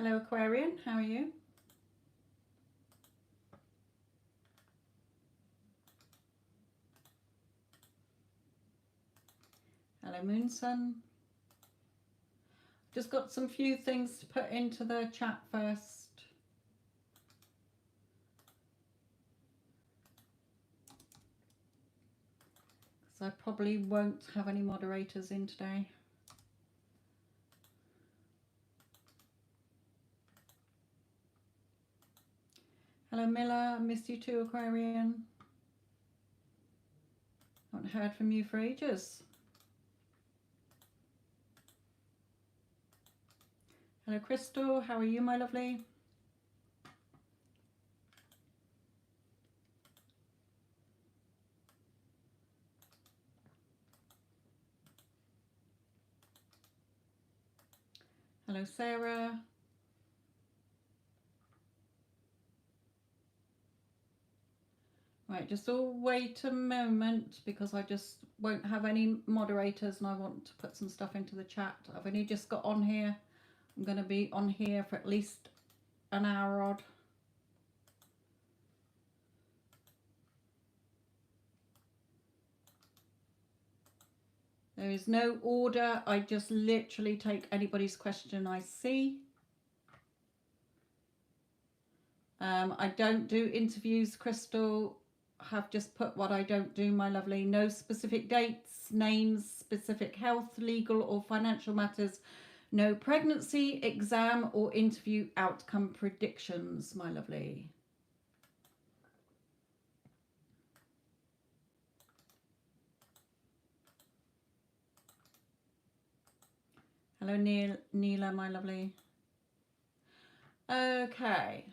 Hello Aquarian, how are you? Hello Moon Sun. Just got some few things to put into the chat first. So I probably won't have any moderators in today. Hello Miller, I missed you too Aquarian. Haven't heard from you for ages. Hello Crystal, how are you my lovely? Hello Sarah. Right, just all wait a moment because I just won't have any moderators and I want to put some stuff into the chat. I've only just got on here. I'm going to be on here for at least an hour odd. There is no order. I just literally take anybody's question I see. I don't do interviews, Crystal. Have just put what I don't do, my lovely. No specific dates, names, specific health, legal or financial matters. No pregnancy, exam or interview outcome predictions, my lovely. Hello Neela, my lovely. Okay.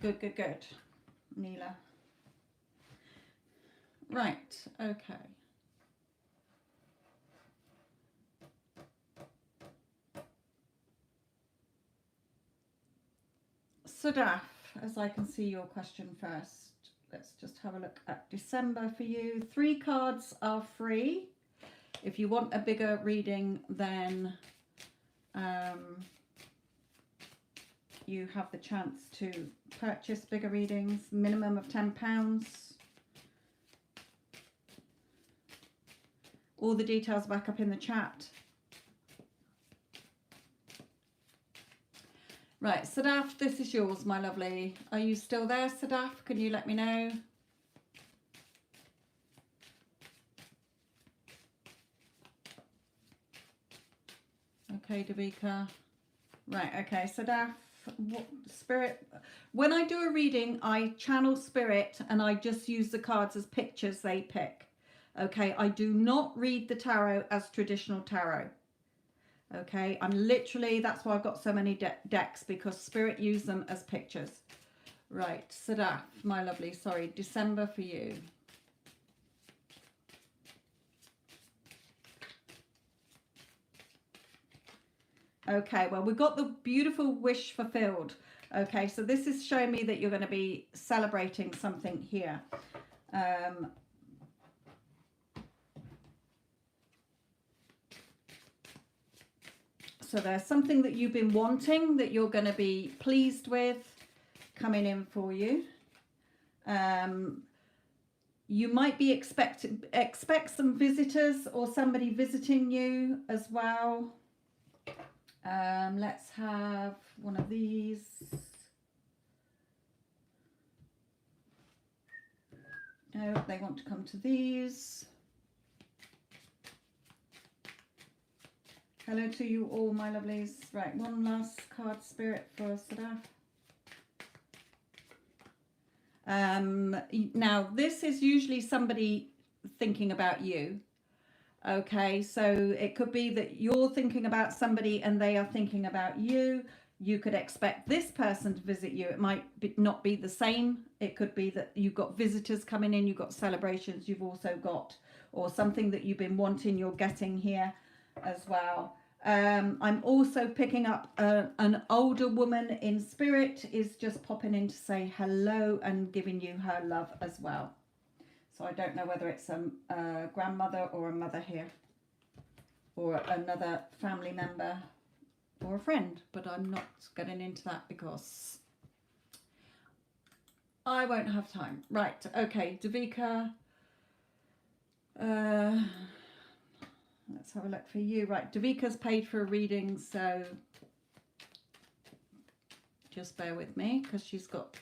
Good, good, good, Neela. Right, okay. Sadaf, as I can see your question first, let's just have a look at December for you. 3 cards are free. If you want a bigger reading, then you have the chance to purchase bigger readings, minimum of £10. All the details back up in the chat. Right, Sadaf, this is yours, my lovely. Are you still there, Sadaf? Can you let me know? Okay, Davika. Right, okay, Sadaf, Spirit. When I do a reading, I channel Spirit and I just use the cards as pictures they pick. Okay, I do not read the tarot as traditional tarot. Okay, I'm literally, that's why I've got so many decks, because Spirit use them as pictures. Right, Sadaf, my lovely, sorry, December for you. Okay, well, we've got the beautiful wish fulfilled. Okay, so this is showing me that you're going to be celebrating something here. So there's something that you've been wanting that you're going to be pleased with coming in for you. You might be expect some visitors or somebody visiting you as well. Let's have one of these. No, they want to come to these. Hello to you all, my lovelies. Right, one last card, Spirit, for Sadaf. Now, this is usually somebody thinking about you. Okay, so it could be that you're thinking about somebody and they are thinking about you. You could expect this person to visit you. It might not be the same. It could be that you've got visitors coming in, you've got celebrations, you've also got, or something that you've been wanting, you're getting here as well. I'm also picking up an older woman in spirit is just popping in to say hello and giving you her love as well. So I don't know whether it's a grandmother or a mother here, or another family member or a friend, but I'm not getting into that because I won't have time. Right, okay, Davika. Let's have a look for you. Right, Davika's paid for a reading, so just bear with me because she's got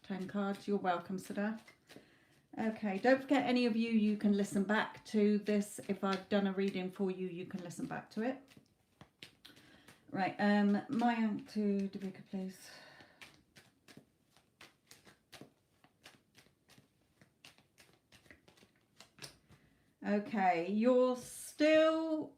10 cards. You're welcome, Sada. Okay, don't forget, any of you, you can listen back to this. If I've done a reading for you, you can listen back to it. Right, Maya to Davika, please. Okay, you're still,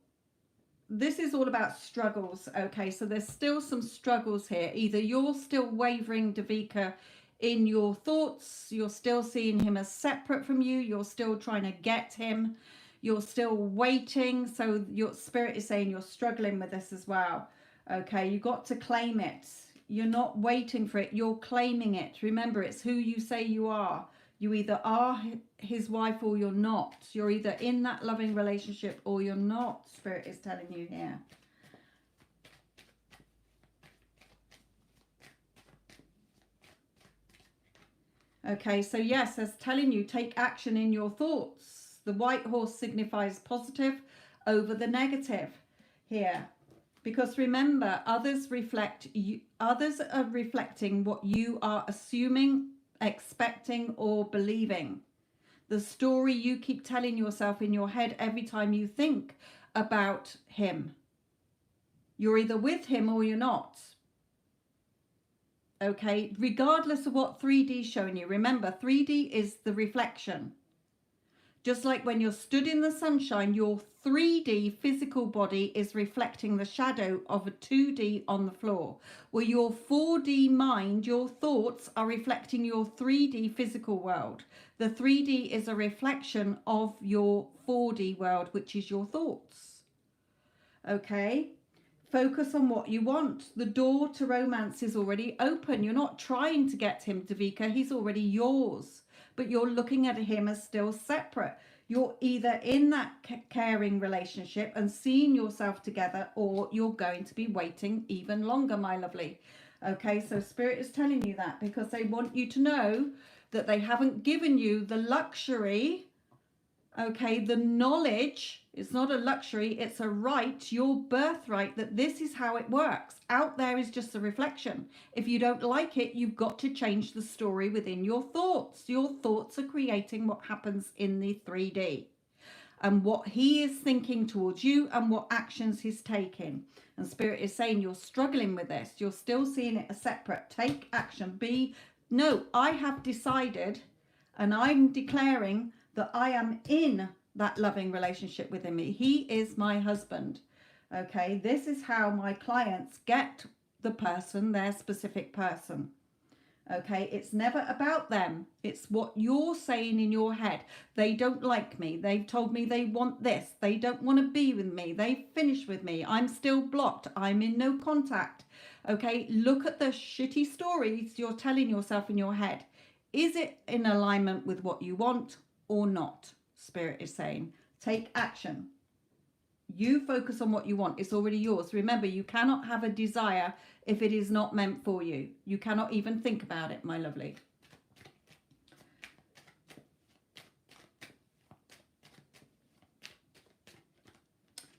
this is all about struggles. Okay, so there's still some struggles here. Either you're still wavering, Davika, in your thoughts, you're still seeing him as separate from you, you're still trying to get him, you're still waiting. So your spirit is saying you're struggling with this as well. Okay, you got to claim it. You're not waiting for it, you're claiming it. Remember, it's who you say you are. You either are his wife or you're not. You're either in that loving relationship or you're not, Spirit is telling you here. Okay, so yes, it's telling you take action in your thoughts. The white horse signifies positive over the negative here. Because remember, others reflect you, others are reflecting what you are assuming, expecting, or believing. The story you keep telling yourself in your head every time you think about him. You're either with him or you're not. Okay, regardless of what 3D is showing you. Remember, 3D is the reflection. Just like when you're stood in the sunshine, your 3D physical body is reflecting the shadow of a 2D on the floor. Well, your 4D mind, your thoughts are reflecting your 3D physical world. The 3D is a reflection of your 4D world, which is your thoughts. Okay? Focus on what you want. The door to romance is already open. You're not trying to get him, Davika. He's already yours. But you're looking at him as still separate. You're either in that caring relationship and seeing yourself together, or you're going to be waiting even longer, my lovely. Okay, so Spirit is telling you that because they want you to know that they haven't given you the luxury. Okay, the knowledge, it's not a luxury, it's a right, your birthright, that this is how it works. Out there is just a reflection. If you don't like it, you've got to change the story within your thoughts. Your thoughts are creating what happens in the 3D and what he is thinking towards you and what actions he's taking. And Spirit is saying you're struggling with this. You're still seeing it as separate. Take action. No, I have decided and I'm declaring that I am in that loving relationship with him. He is my husband. Okay, this is how my clients get the person, their specific person. Okay, it's never about them. It's what you're saying in your head. They don't like me. They've told me they want this. They don't want to be with me. They've finished with me. I'm still blocked. I'm in no contact. Okay, look at the shitty stories you're telling yourself in your head. Is it in alignment with what you want or not? Spirit is saying, take action. You focus on what you want. It's already yours. Remember, you cannot have a desire if it is not meant for you. You cannot even think about it, my lovely.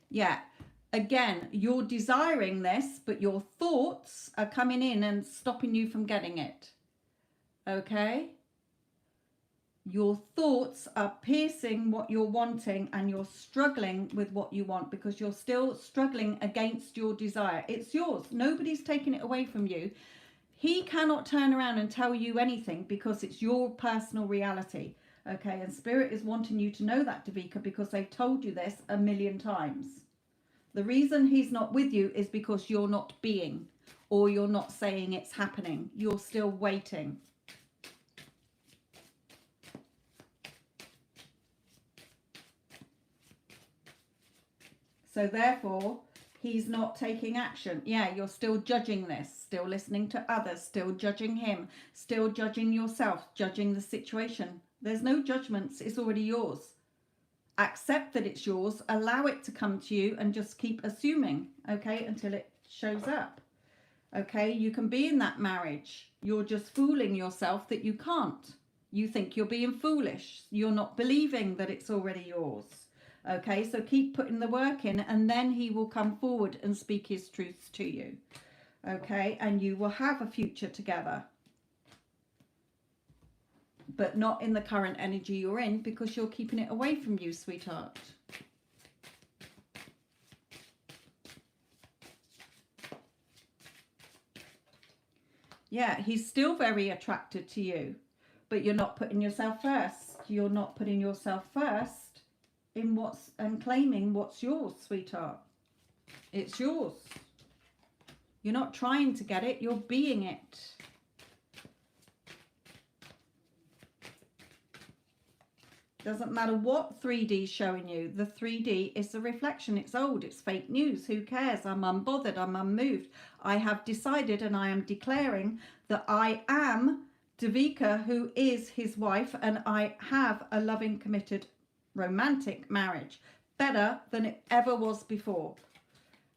Yeah. Again, you're desiring this, but your thoughts are coming in and stopping you from getting it. Okay? Your thoughts are piercing what you're wanting and you're struggling with what you want because you're still struggling against your desire. It's yours. Nobody's taking it away from you. He cannot turn around and tell you anything because it's your personal reality. Okay, and Spirit is wanting you to know that, Davika, because they've told you this a million times. The reason he's not with you is because you're not being, or you're not saying it's happening. You're still waiting. So therefore, He's not taking action. Yeah, you're still judging this, still listening to others, still judging him, still judging yourself, judging the situation. There's no judgments. It's already yours. Accept that it's yours. Allow it to come to you and just keep assuming, okay, until it shows up. Okay, you can be in that marriage. You're just fooling yourself that you can't. You think you're being foolish. You're not believing that it's already yours. Okay, so keep putting the work in, and then he will come forward and speak his truths to you. Okay, and you will have a future together. But not in the current energy you're in, because you're keeping it away from you, sweetheart. Yeah, he's still very attracted to you, but you're not putting yourself first. You're not putting yourself first in what's and claiming what's yours, sweetheart. It's yours. You're not trying to get it, you're being it. Doesn't matter what 3D is showing you. The 3D is a reflection. It's old. It's fake news. Who cares? I'm unbothered. I'm unmoved. I have decided and I am declaring that I am Davika, who is his wife, and I have a loving, committed, romantic marriage. Better than it ever was before.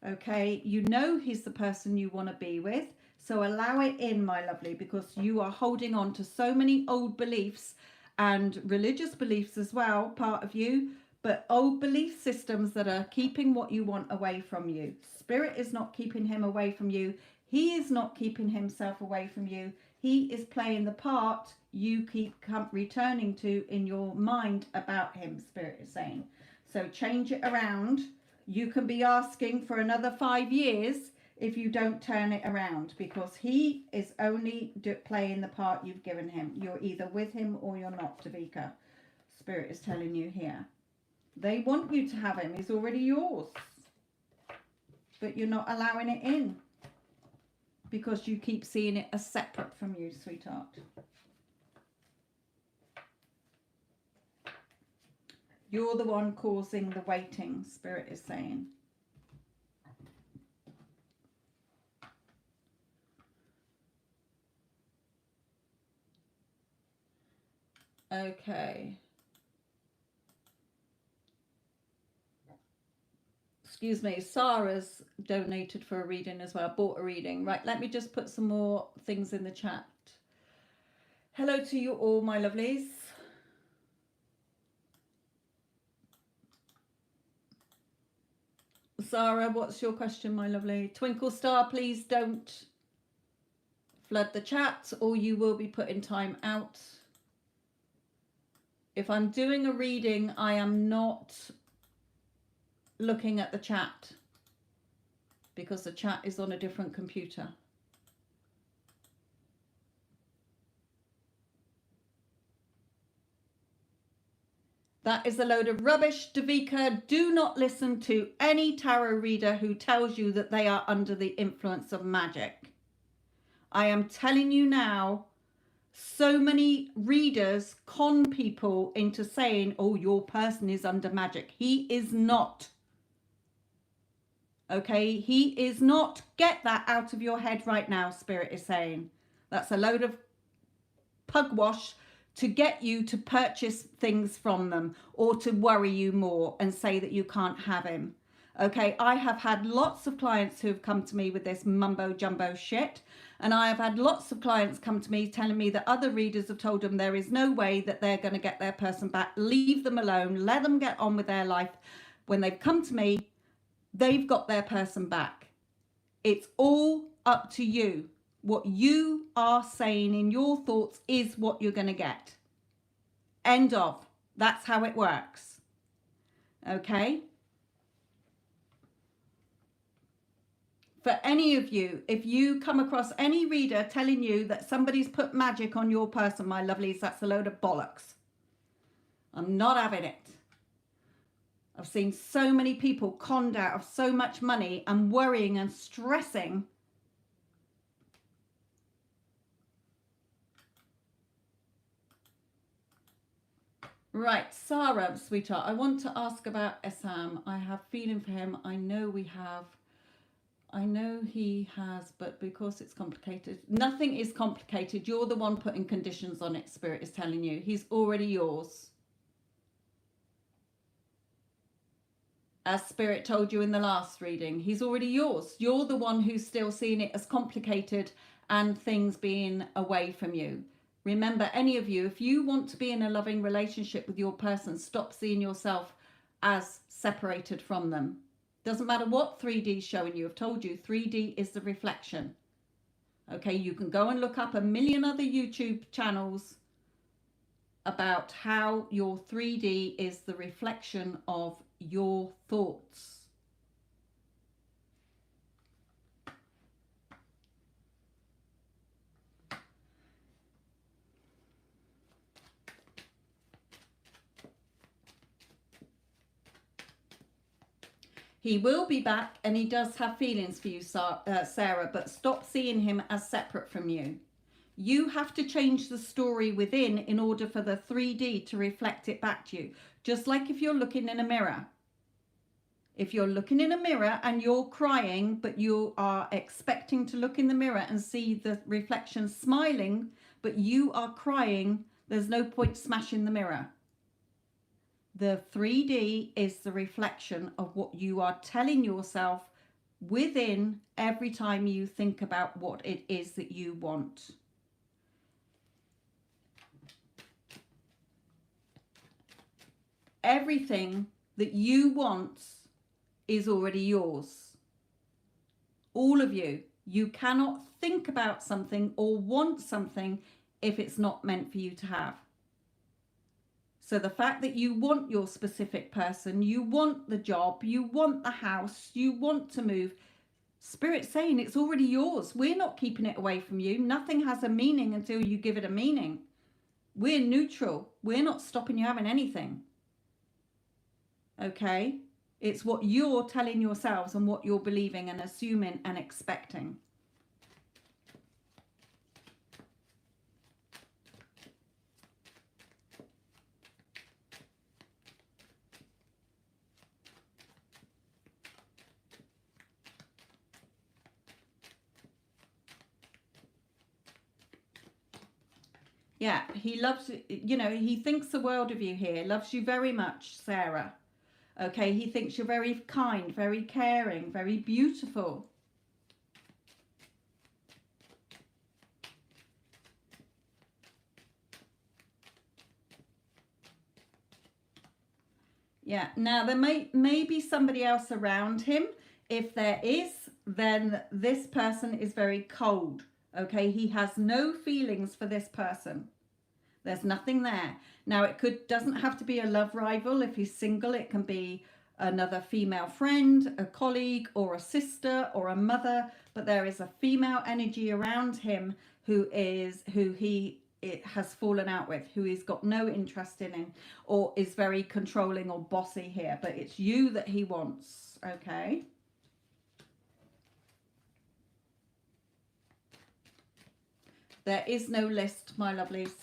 Okay? You know he's the person you want to be with. So allow it in, my lovely, because you are holding on to so many old beliefs and religious beliefs as well, part of you, but old belief systems that are keeping what you want away from you. Spirit is not keeping him away from you. He is not keeping himself away from you. He is playing the part you keep returning to in your mind about him, Spirit is saying. So change it around. You can be asking for another 5 years if you don't turn it around, because he is only playing the part you've given him. You're either with him or you're not, Davika. Spirit is telling you here. They want you to have him. He's already yours. But you're not allowing it in because you keep seeing it as separate from you, sweetheart. You're the one causing the waiting, Spirit is saying. Okay. Excuse me, Sarah's donated for a reading as well, bought a reading. Right, let me just put some more things in the chat. Hello to you all, my lovelies. Sarah, what's your question, my lovely? Twinkle Star, please don't flood the chat or you will be put in time out. If I'm doing a reading, I am not looking at the chat because the chat is on a different computer. That is a load of rubbish, Davika. Do not listen to any tarot reader who tells you that they are under the influence of magic. I am telling you now, so many readers con people into saying, oh, your person is under magic. He is not. Okay, he is not. Get that out of your head right now, Spirit is saying. That's a load of pugwash to get you to purchase things from them or to worry you more and say that you can't have him. Okay, I have had lots of clients who have come to me with this mumbo jumbo shit, and I have had lots of clients come to me telling me that other readers have told them there is no way that they're going to get their person back. Leave them alone, let them get on with their life. When they've come to me, they've got their person back. It's all up to you. What you are saying in your thoughts is what you're going to get. End of. That's how it works. Okay? For any of you, if you come across any reader telling you that somebody's put magic on your person, my lovelies, that's a load of bollocks. I'm not having it. I've seen so many people conned out of so much money and worrying and stressing. Right, Sarah, sweetheart, I want to ask about Essam. I have feeling for him. I know we have I know he has, but because it's complicated, nothing is complicated. You're the one putting conditions on it, Spirit is telling you. He's already yours. As Spirit told you in the last reading, he's already yours. You're the one who's still seeing it as complicated and things being away from you. Remember, any of you, if you want to be in a loving relationship with your person, stop seeing yourself as separated from them. Doesn't matter what 3D is showing you. I've told you 3D is the reflection. Okay, you can go and look up a million other YouTube channels about how your 3D is the reflection of your thoughts. He will be back, and he does have feelings for you, Sarah, but stop seeing him as separate from you. You have to change the story within in order for the 3D to reflect it back to you. Just like if you're looking in a mirror. If you're looking in a mirror and you're crying, but you are expecting to look in the mirror and see the reflection smiling, but you are crying, there's no point smashing the mirror. The 3D is the reflection of what you are telling yourself within every time you think about what it is that you want. Everything that you want is already yours. All of you. You cannot think about something or want something if it's not meant for you to have. So the fact that you want your specific person, you want the job, you want the house, you want to move, Spirit's saying it's already yours. We're not keeping it away from you. Nothing has a meaning until you give it a meaning. We're neutral. We're not stopping you having anything. Okay? It's what you're telling yourselves and what you're believing and assuming and expecting. Yeah, he loves, you know, he thinks the world of you here, loves you very much, Sarah. Okay, he thinks you're very kind, very caring, very beautiful. Yeah, now there may be somebody else around him. If there is, then this person is very cold. Okay, he has no feelings for this person. There's nothing there. Now, it doesn't have to be a love rival. If he's single, it can be another female friend, a colleague, or a sister, or a mother. But there is a female energy around him who he has fallen out with, who he's got no interest in, or is very controlling or bossy here. But it's you that he wants. Okay. There is no list, my lovelies.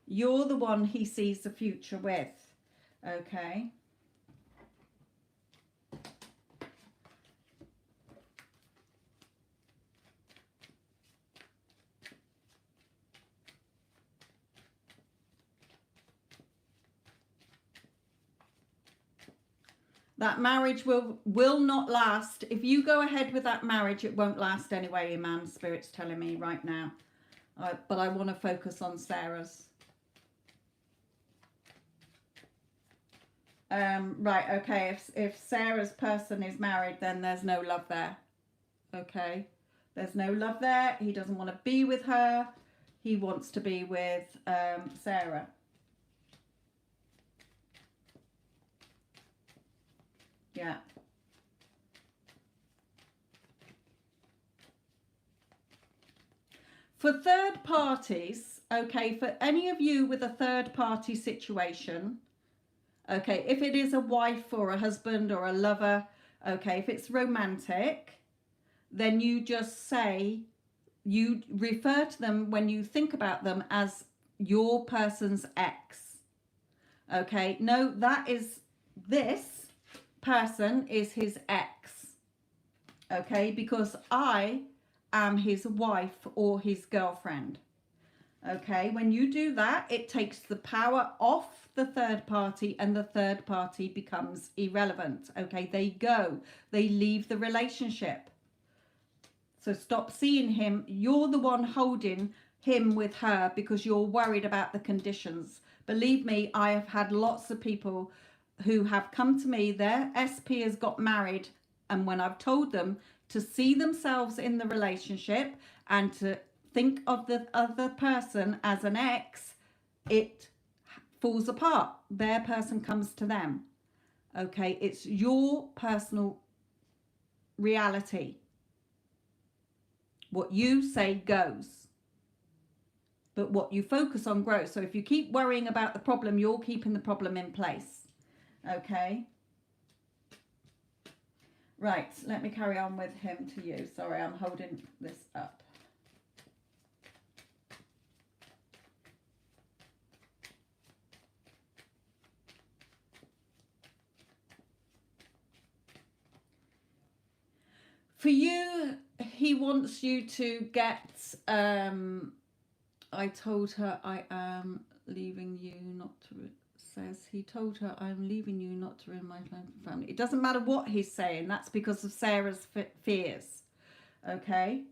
You're the one he sees the future with. Okay. That marriage will not last. If you go ahead with that marriage, it won't last anyway, man. Spirit's telling me right now. But I want to focus on Sarah's. Right, okay. If Sarah's person is married, then there's no love there. Okay. There's no love there. He doesn't want to be with her. He wants to be with Sarah. Yeah. For third parties, okay, for any of you with a third party situation, okay, if it is a wife or a husband or a lover, okay, if it's romantic, then you just say, you refer to them when you think about them as your person's ex. Okay, no, that is this. person is his ex, okay, because I am his wife or his girlfriend. Okay, when you do that, it takes the power off the third party and the third party becomes irrelevant. Okay, they leave the relationship. So stop seeing him. You're the one holding him with her because you're worried about the conditions. Believe me, I have had lots of people who have come to me, their SP has got married, and when I've told them to see themselves in the relationship and to think of the other person as an ex, it falls apart. Their person comes to them. Okay, it's your personal reality. What you say goes, but what you focus on grows. So if you keep worrying about the problem, you're keeping the problem in place. Okay. Right, let me carry on with him to you. Sorry, I'm holding this up. For you, he wants you to get, I told her I am leaving you not to, says he told her I'm leaving you not to ruin my life and family. It doesn't matter what he's saying. That's because of Sarah's fears. Okay.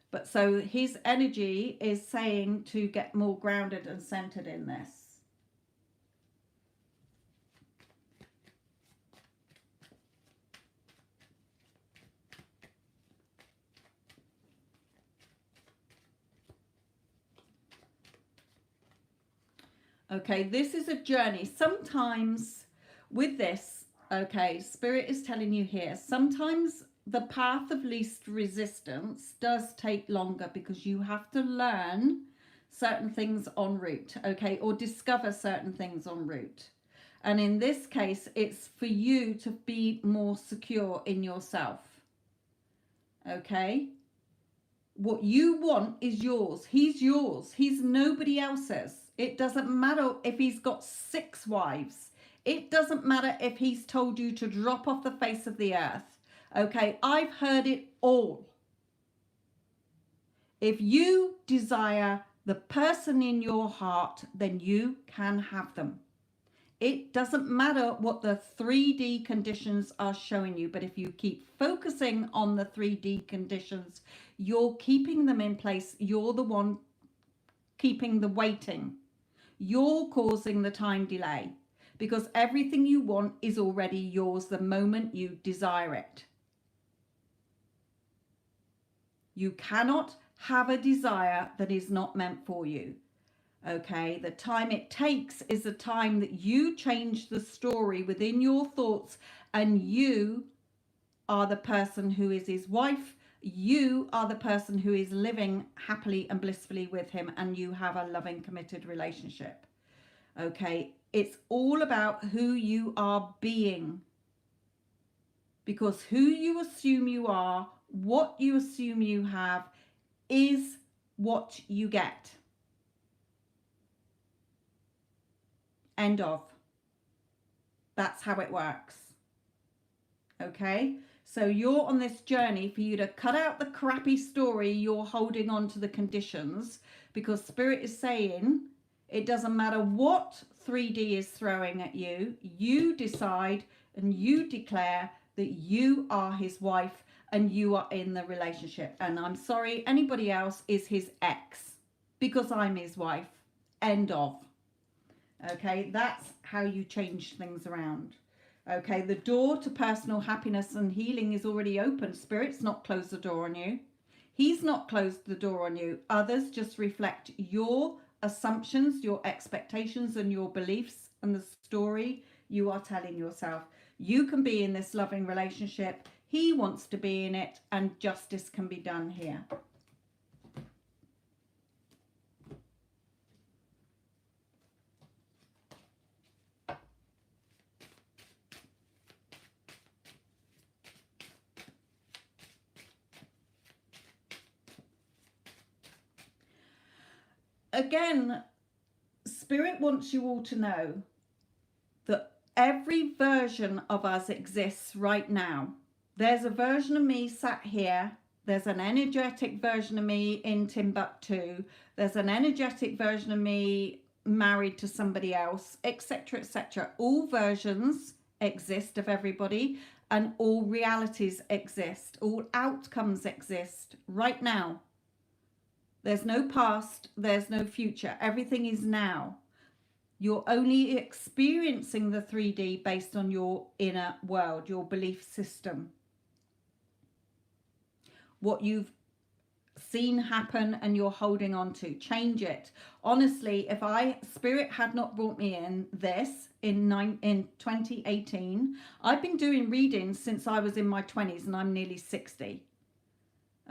But so his energy is saying to get more grounded and centered in this. Okay, this is a journey. Sometimes with this, okay, Spirit is telling you here, sometimes the path of least resistance does take longer because you have to learn certain things en route, okay, or discover certain things en route. And in this case, it's for you to be more secure in yourself, okay? What you want is yours. He's yours. He's nobody else's. It doesn't matter if he's got 6 wives. It doesn't matter if he's told you to drop off the face of the earth. Okay, I've heard it all. If you desire the person in your heart, then you can have them. It doesn't matter what the 3D conditions are showing you, but if you keep focusing on the 3D conditions, you're keeping them in place. You're the one keeping the waiting. You're causing the time delay because everything you want is already yours the moment you desire it. You cannot have a desire that is not meant for you. Okay, the time it takes is the time that you change the story within your thoughts, and you are the person who is his wife. You are the person who is living happily and blissfully with him, and you have a loving, committed relationship. Okay, it's all about who you are being, because who you assume you are, what you assume you have, is what you get. End of. That's how it works. Okay, so you're on this journey for you to cut out the crappy story you're holding on to the conditions, because Spirit is saying it doesn't matter what 3D is throwing at you. You decide and you declare that you are his wife and you are in the relationship. And I'm sorry, anybody else is his ex because I'm his wife. End of. Okay, that's how you change things around. Okay, the door to personal happiness and healing is already open. Spirit's not closed the door on you. He's not closed the door on you. Others just reflect your assumptions, your expectations, and your beliefs and the story you are telling yourself. You can be in this loving relationship. He wants to be in it, and justice can be done here. Again, Spirit wants you all to know that every version of us exists right now. There's a version of me sat here. There's an energetic version of me in Timbuktu. There's an energetic version of me married to somebody else, etc., etc. All versions exist of everybody, and all realities exist. All outcomes exist right now. There's no past. There's no future. Everything is now. You're only experiencing the 3D based on your inner world, your belief system. What you've seen happen and you're holding on to. Change it. Honestly, if Spirit had not brought me in this in 2018, I've been doing readings since I was in my 20s and I'm nearly 60.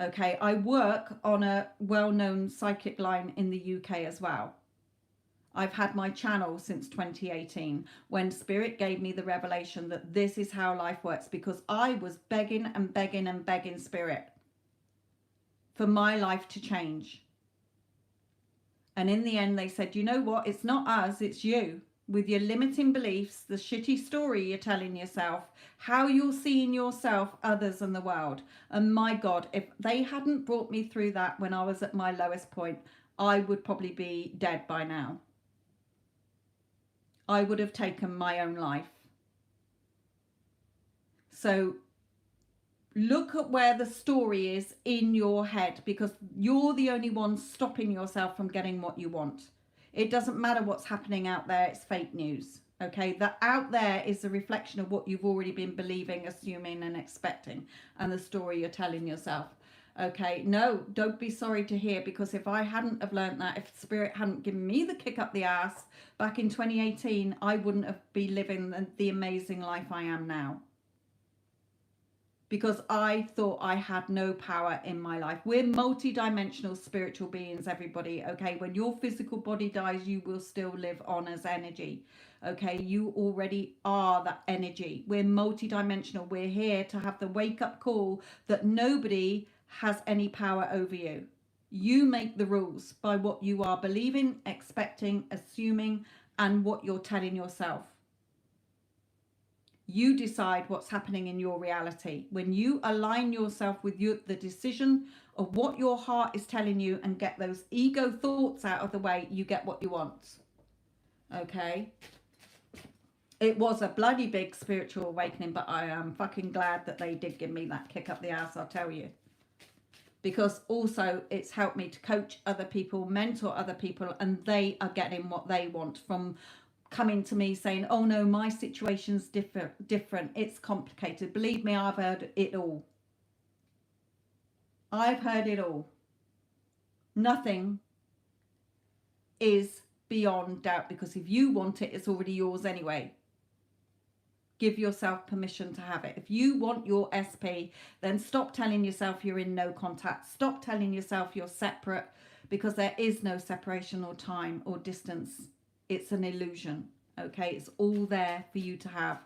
Okay, I work on a well-known psychic line in the UK as well. I've had my channel since 2018 when Spirit gave me the revelation that this is how life works, because I was begging and begging and begging Spirit for my life to change. And in the end, they said, you know what? It's not us, it's you. With your limiting beliefs, the shitty story you're telling yourself, how you're seeing yourself, others, and the world. And my God, if they hadn't brought me through that when I was at my lowest point, I would probably be dead by now. I would have taken my own life. So look at where the story is in your head, because you're the only one stopping yourself from getting what you want. It doesn't matter what's happening out there. It's fake news. Okay, that out there is a reflection of what you've already been believing, assuming, and expecting, and the story you're telling yourself. Okay, no, don't be sorry to hear, because if I hadn't have learned that, if Spirit hadn't given me the kick up the ass back in 2018, I wouldn't have been living the amazing life I am now. Because I thought I had no power in my life. We're multi-dimensional spiritual beings, everybody. Okay, when your physical body dies, you will still live on as energy. Okay, you already are that energy. We're multi-dimensional. We're here to have the wake-up call that nobody has any power over you. You make the rules by what you are believing, expecting, assuming, and what you're telling yourself. You decide what's happening in your reality. When you align yourself with the decision of what your heart is telling you and get those ego thoughts out of the way, you get what you want. Okay? It was a bloody big spiritual awakening, but I am fucking glad that they did give me that kick up the ass, I'll tell you. Because also it's helped me to coach other people, mentor other people, and they are getting what they want from coming to me saying, oh no, my situation's different, it's complicated. Believe me, I've heard it all. I've heard it all. Nothing is beyond doubt, because if you want it, it's already yours anyway. Give yourself permission to have it. If you want your SP, then stop telling yourself you're in no contact. Stop telling yourself you're separate, because there is no separation or time or distance. It's an illusion. Okay, it's all there for you to have.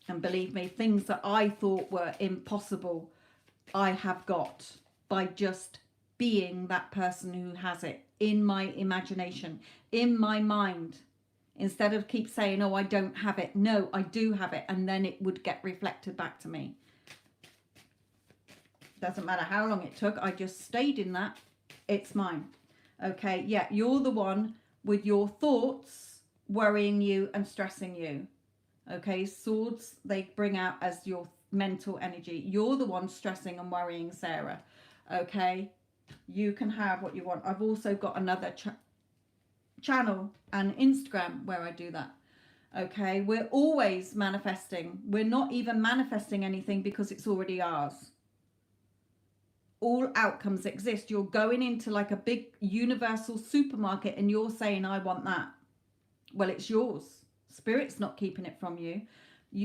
And believe me, things that I thought were impossible, I have got by just being that person who has it in my imagination, in my mind. Instead of keep saying, oh, I don't have it. No, I do have it. And then it would get reflected back to me. Doesn't matter how long it took. I just stayed in that. It's mine. Okay, yeah, you're the one with your thoughts worrying you and stressing you. Okay, swords, they bring out as your mental energy. You're the one stressing and worrying Sarah. Okay, you can have what you want. I've also got another channel and Instagram where I do that. Okay, we're always manifesting. We're not even manifesting anything because it's already ours. All outcomes exist. You're going into like a big universal supermarket and you're saying, I want that. Well, it's yours. Spirit's not keeping it from you.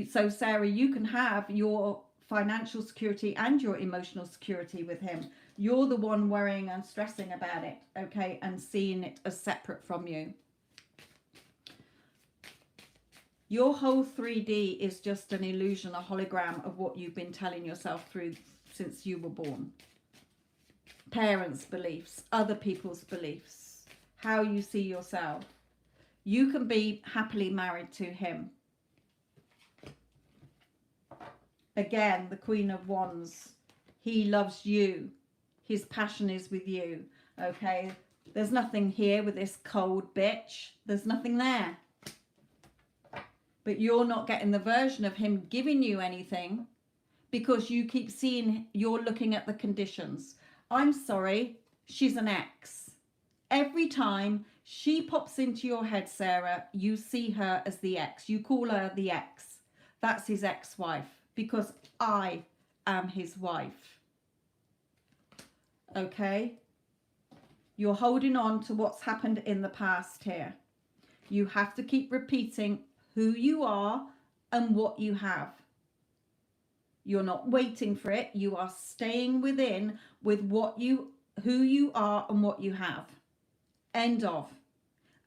So Sarah, you can have your financial security and your emotional security with him. You're the one worrying and stressing about it, okay, and seeing it as separate from you. Your whole 3D is just an illusion, a hologram of what you've been telling yourself through since you were born. Parents' beliefs, other people's beliefs, how you see yourself. You can be happily married to him. Again, the Queen of Wands. He loves you. His passion is with you. Okay? There's nothing here with this cold bitch. There's nothing there. But you're not getting the version of him giving you anything because you keep seeing, you're looking at the conditions. I'm sorry, she's an ex. Every time she pops into your head, Sarah, you see her as the ex. You call her the ex. That's his ex-wife because I am his wife. Okay? You're holding on to what's happened in the past here. You have to keep repeating who you are and what you have. You're not waiting for it. You are staying within with who you are and what you have. End of.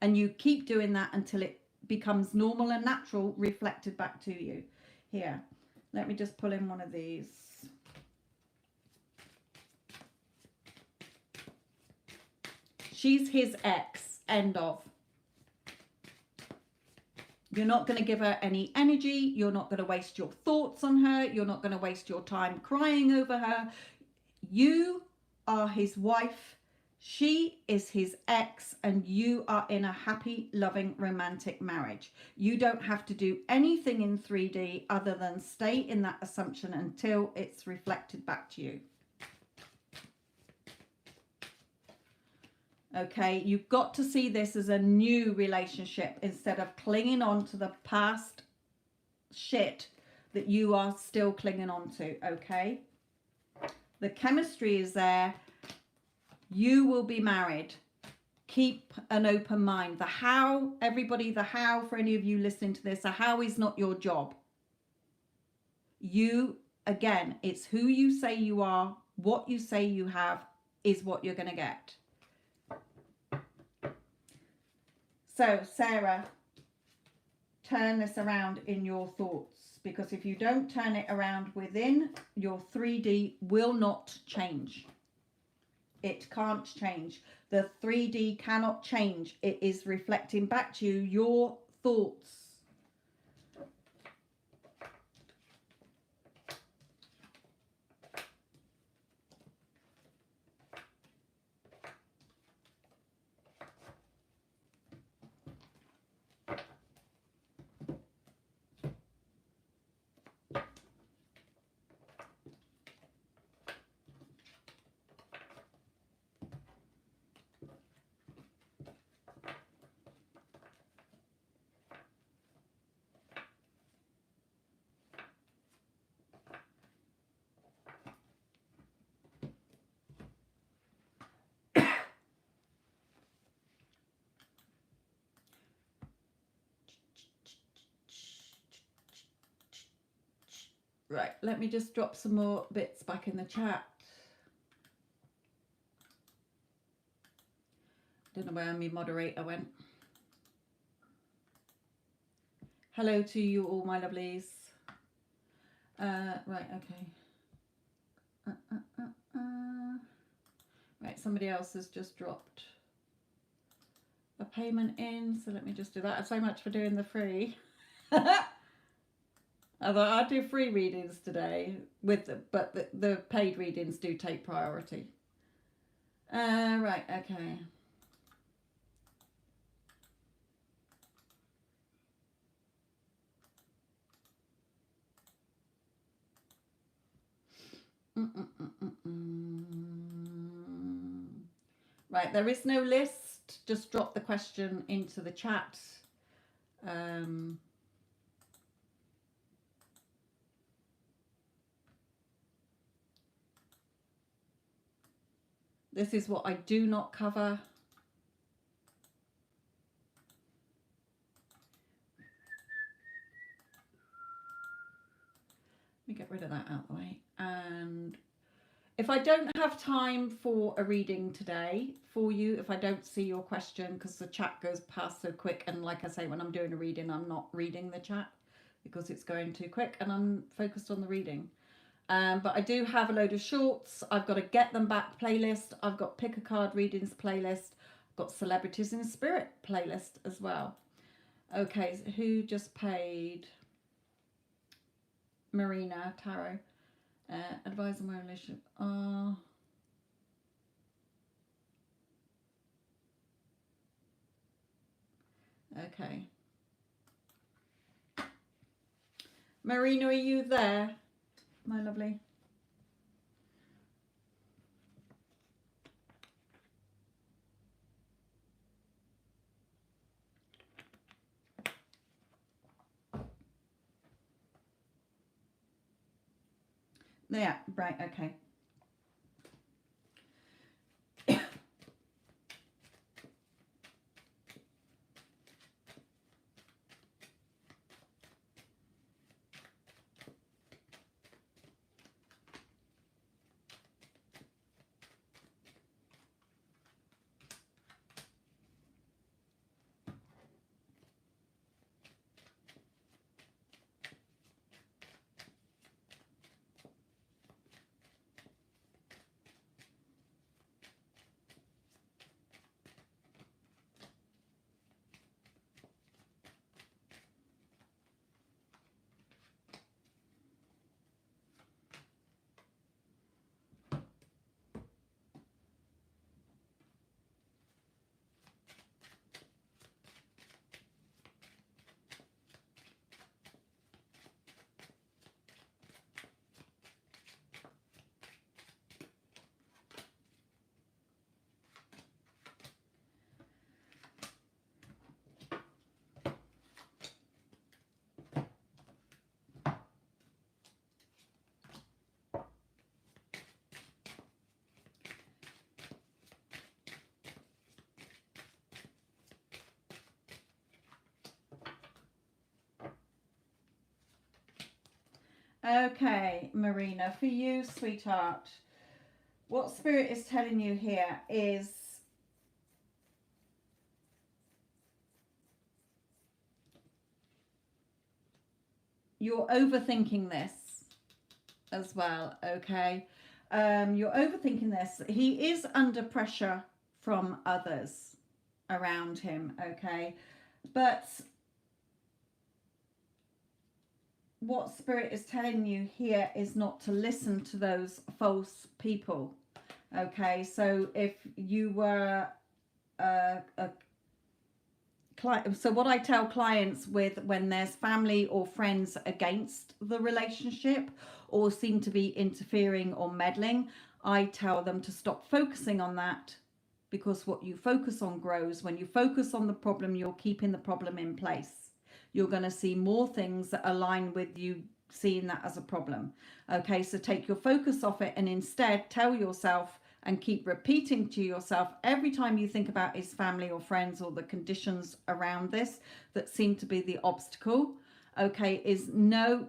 And you keep doing that until it becomes normal and natural, reflected back to you. Here, let me just pull in one of these. She's his ex. End of. You're not going to give her any energy. You're not going to waste your thoughts on her. You're not going to waste your time crying over her. You are his wife. She is his ex, and you are in a happy, loving, romantic marriage. You don't have to do anything in 3D other than stay in that assumption until it's reflected back to you. Okay, you've got to see this as a new relationship instead of clinging on to the past shit that you are still clinging on to, okay? The chemistry is there. You will be married. Keep an open mind. The how, everybody, the how, for any of you listening to this, the how is not your job. You, again, it's who you say you are, what you say you have is what you're going to get. So, Sarah, turn this around in your thoughts, because if you don't turn it around within, your 3D will not change. It can't change. The 3D cannot change. It is reflecting back to you your thoughts. Right, let me just drop some more bits back in the chat. Don't know where my moderator went. Hello to you all, my lovelies. Right, okay. Right, somebody else has just dropped a payment in, so let me just do that. So much for doing the free. I thought I'd do free readings today, but the paid readings do take priority. Right, okay. Right, there is no list. Just drop the question into the chat. This is what I do not cover. Let me get rid of that out of the way. And if I don't have time for a reading today for you, if I don't see your question, because the chat goes past so quick, and like I say, when I'm doing a reading, I'm not reading the chat because it's going too quick and I'm focused on the reading. But I do have a load of shorts. I've got a Get Them Back playlist. I've got Pick a Card Readings playlist. I've got Celebrities in Spirit playlist as well. Okay, so who just paid Marina Tarot? Advise on my relationship. Okay. Marina, are you there, my lovely? Yeah, right, okay. Okay, Marina, for you, sweetheart, what Spirit is telling you here is you're overthinking this as well, okay? You're overthinking this. He is under pressure from others around him, okay? But what Spirit is telling you here is not to listen to those false people, okay? So if you were a client, so what I tell clients with when there's family or friends against the relationship or seem to be interfering or meddling, I tell them to stop focusing on that, because what you focus on grows. When you focus on the problem, you're keeping the problem in place. You're going to see more things that align with you seeing that as a problem. Okay, so take your focus off it and instead tell yourself and keep repeating to yourself every time you think about his family or friends or the conditions around this that seem to be the obstacle, okay, is no,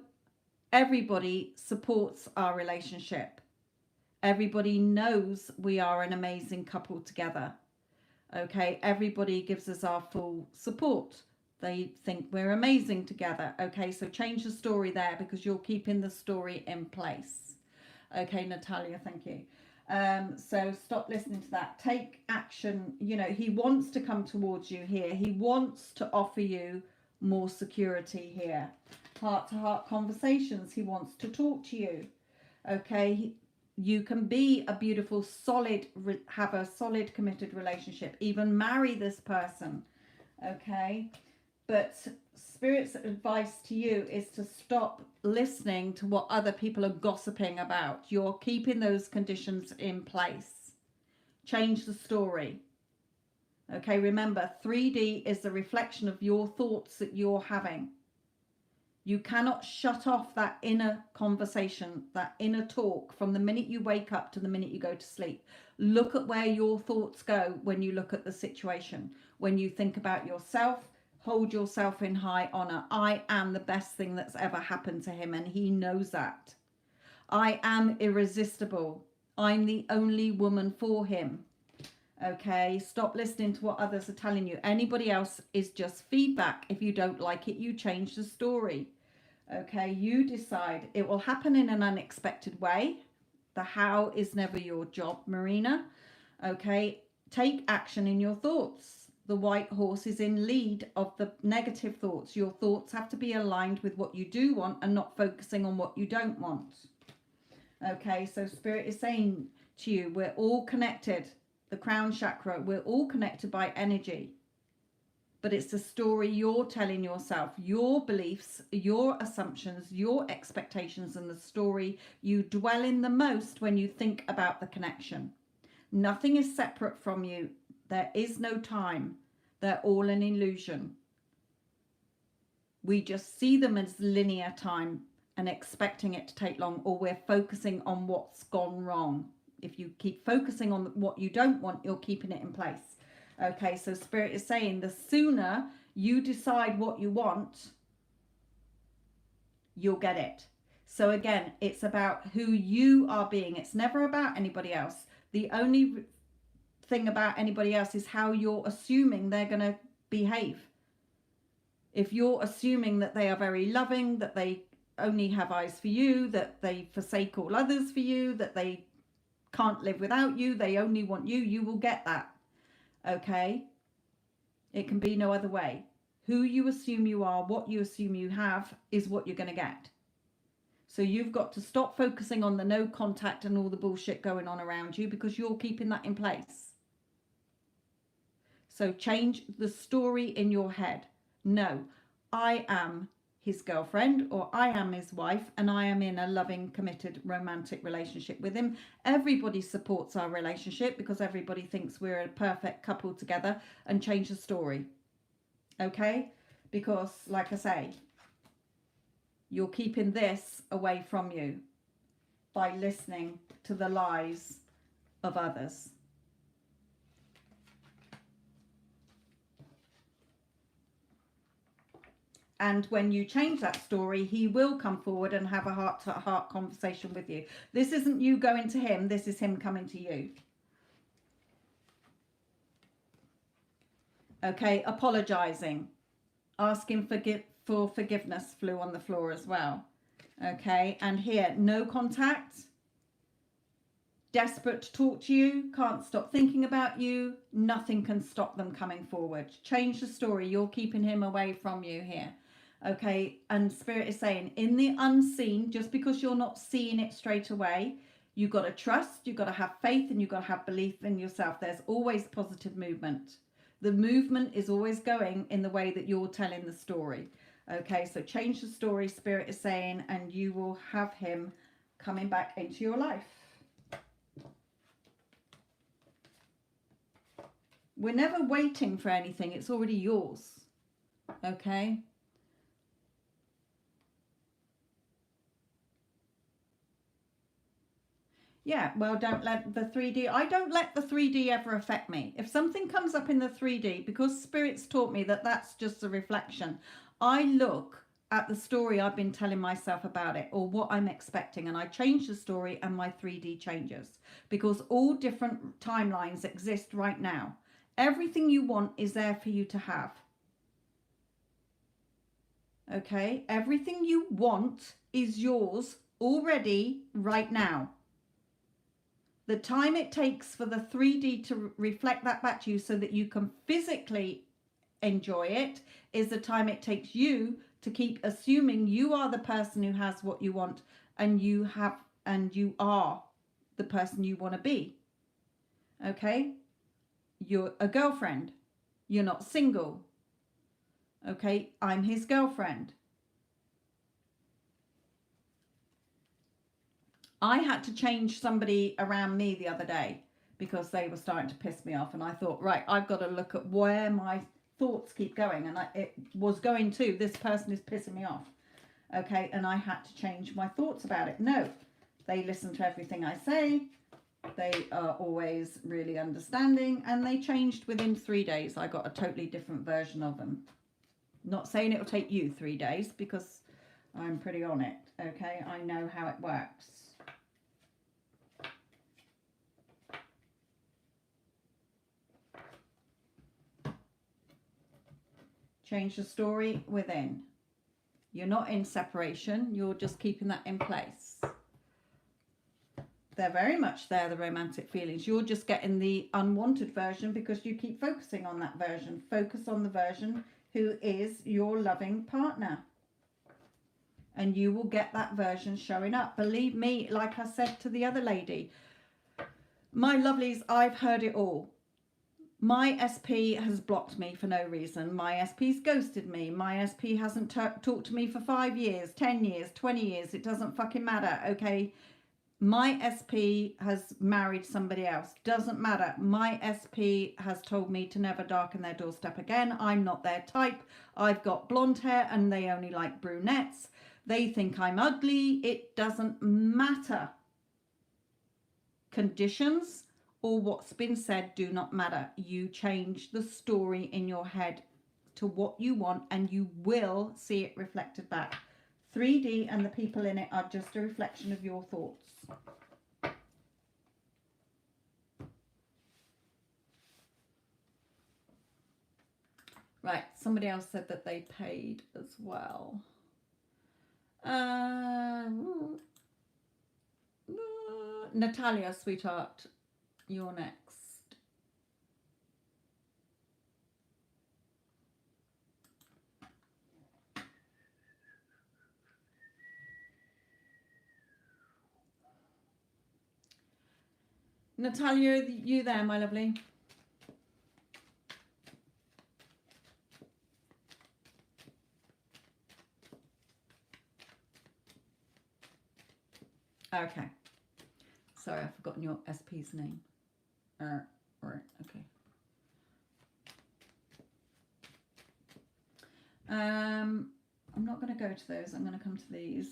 everybody supports our relationship. Everybody knows we are an amazing couple together. Okay, everybody gives us our full support. They think we're amazing together. Okay, so change the story there because you're keeping the story in place. Okay, Natalia, thank you. So stop listening to that. Take action. You know, he wants to come towards you here. He wants to offer you more security here. Heart to heart conversations. He wants to talk to you. Okay, you can be a beautiful, solid, have a solid, committed relationship, even marry this person. Okay, but Spirit's advice to you is to stop listening to what other people are gossiping about. You're keeping those conditions in place. Change the story. Okay, remember 3D is the reflection of your thoughts that you're having. You cannot shut off that inner conversation, that inner talk from the minute you wake up to the minute you go to sleep. Look at where your thoughts go when you look at the situation. When you think about yourself, hold yourself in high honor. I am the best thing that's ever happened to him, and he knows that. I am irresistible. I'm the only woman for him. Okay, stop listening to what others are telling you. Anybody else is just feedback. If you don't like it, you change the story. Okay, you decide. It will happen in an unexpected way. The how is never your job, Marina. Okay, take action in your thoughts. the white horse is in lead of the negative thoughts. Your thoughts have to be aligned with what you do want and not focusing on what you don't want. Okay, so Spirit is saying to you, we're all connected. The crown chakra, we're all connected by energy. But it's the story you're telling yourself, your beliefs, your assumptions, your expectations, and the story you dwell in the most when you think about the connection. Nothing is separate from you. There is no time. They're all an illusion. We just see them as linear time and expecting it to take long, or we're focusing on what's gone wrong. If you keep focusing on what you don't want, you're keeping it in place. Okay, so Spirit is saying the sooner you decide what you want, you'll get it. So again, it's about who you are being. It's never about anybody else. The only thing about anybody else is how you're assuming they're going to behave. If you're assuming that they are very loving, that they only have eyes for you, that they forsake all others for you, that they can't live without you, they only want you, you will get that. Okay? It can be no other way. Who you assume you are, what you assume you have, is what you're going to get. So you've got to stop focusing on the no contact and all the bullshit going on around you, because you're keeping that in place. So change the story in your head. No, I am his girlfriend, or I am his wife, and I am in a loving, committed, romantic relationship with him. Everybody supports our relationship because everybody thinks we're a perfect couple together, and change the story. Okay? Because, like I say, you're keeping this away from you by listening to the lies of others. And when you change that story, he will come forward and have a heart-to-heart conversation with you. This isn't you going to him. This is him coming to you. Okay, apologizing. Asking for forgiveness flew on the floor as well. Okay, and here, no contact. Desperate to talk to you. Can't stop thinking about you. Nothing can stop them coming forward. Change the story. You're keeping him away from you here. Okay, and Spirit is saying, in the unseen, just because you're not seeing it straight away, you've got to trust, you've got to have faith, and you've got to have belief in yourself. There's always positive movement. The movement is always going in the way that you're telling the story. Okay, so change the story, Spirit is saying, and you will have him coming back into your life. We're never waiting for anything. It's already yours. Okay? Yeah, well, don't let the 3D, I don't let the 3D ever affect me. If something comes up in the 3D, because Spirit's taught me that that's just a reflection, I look at the story I've been telling myself about it, or what I'm expecting, and I change the story and my 3D changes, because all different timelines exist right now. Everything you want is there for you to have. Okay? Everything you want is yours already right now. The time it takes for the 3D to reflect that back to you so that you can physically enjoy it is the time it takes you to keep assuming you are the person who has what you want, and you are the person you want to be. Okay? You're a girlfriend. You're not single. Okay? I'm his girlfriend. I had to change somebody around me the other day because they were starting to piss me off, and I thought, right, I've got to look at where my thoughts keep going, and it was going to, this person is pissing me off. Okay, and I had to change my thoughts about it. No, they listen to everything I say. They are always really understanding, and they changed within 3 days. I got a totally different version of them. Not saying it'll take you 3 days, because I'm pretty on it. Okay, I know how it works. Change the story within. You're not in separation. You're just keeping that in place. They're very much there, the romantic feelings. You're just getting the unwanted version because you keep focusing on that version. Focus on the version who is your loving partner. And you will get that version showing up. Believe me, like I said to the other lady, my lovelies, I've heard it all. My SP has blocked me for no reason. My SP's ghosted me. My SP hasn't talked to me for 5 years, 10 years, 20 years. It doesn't fucking matter, okay? My SP has married somebody else. Doesn't matter. My SP has told me to never darken their doorstep again. I'm not their type. I've got blonde hair and they only like brunettes. They think I'm ugly. It doesn't matter. Conditions or what's been said do not matter. You change the story in your head to what you want and you will see it reflected back. 3D and the people in it are just a reflection of your thoughts. Right, somebody else said that they paid as well. Natalia, sweetheart, you're next. Natalia, you there, my lovely? Okay. Sorry, I've forgotten your SP's name. Right, okay. I'm not going to go to those. I'm going to come to these.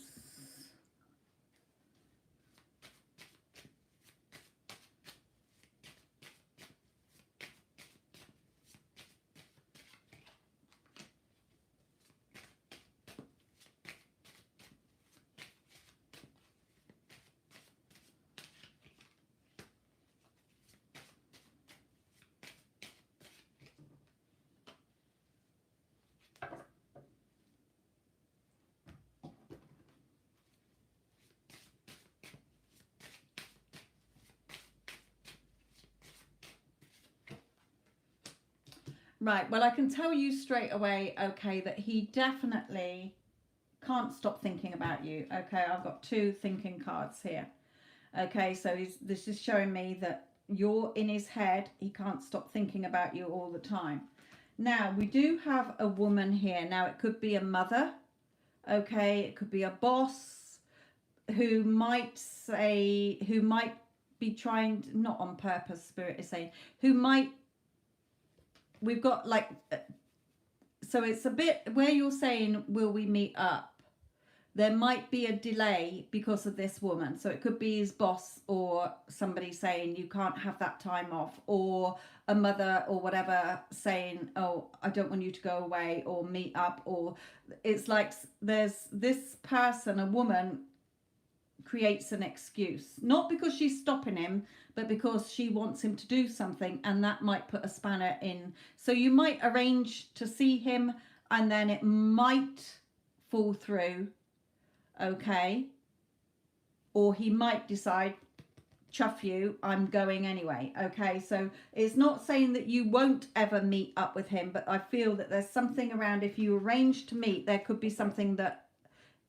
Right, well, I can tell you straight away, okay, that he definitely can't stop thinking about you. Okay, I've got 2 thinking cards here. Okay, so this is showing me that you're in his head. He can't stop thinking about you all the time. Now, we do have a woman here. Now, it could be a mother, okay, it could be a boss who might be trying to, not on purpose, Spirit is saying, who might, we've got like, so it's a bit where you're saying, will we meet up? There might be a delay because of this woman. So it could be his boss or somebody saying you can't have that time off, or a mother or whatever saying, oh, I don't want you to go away or meet up. Or it's like there's this person, a woman, creates an excuse, not because she's stopping him, but because she wants him to do something, and that might put a spanner in. So you might arrange to see him and then it might fall through, okay, or he might decide, chuff you, I'm going anyway. Okay, so it's not saying that you won't ever meet up with him, but I feel that there's something around, if you arrange to meet, there could be something that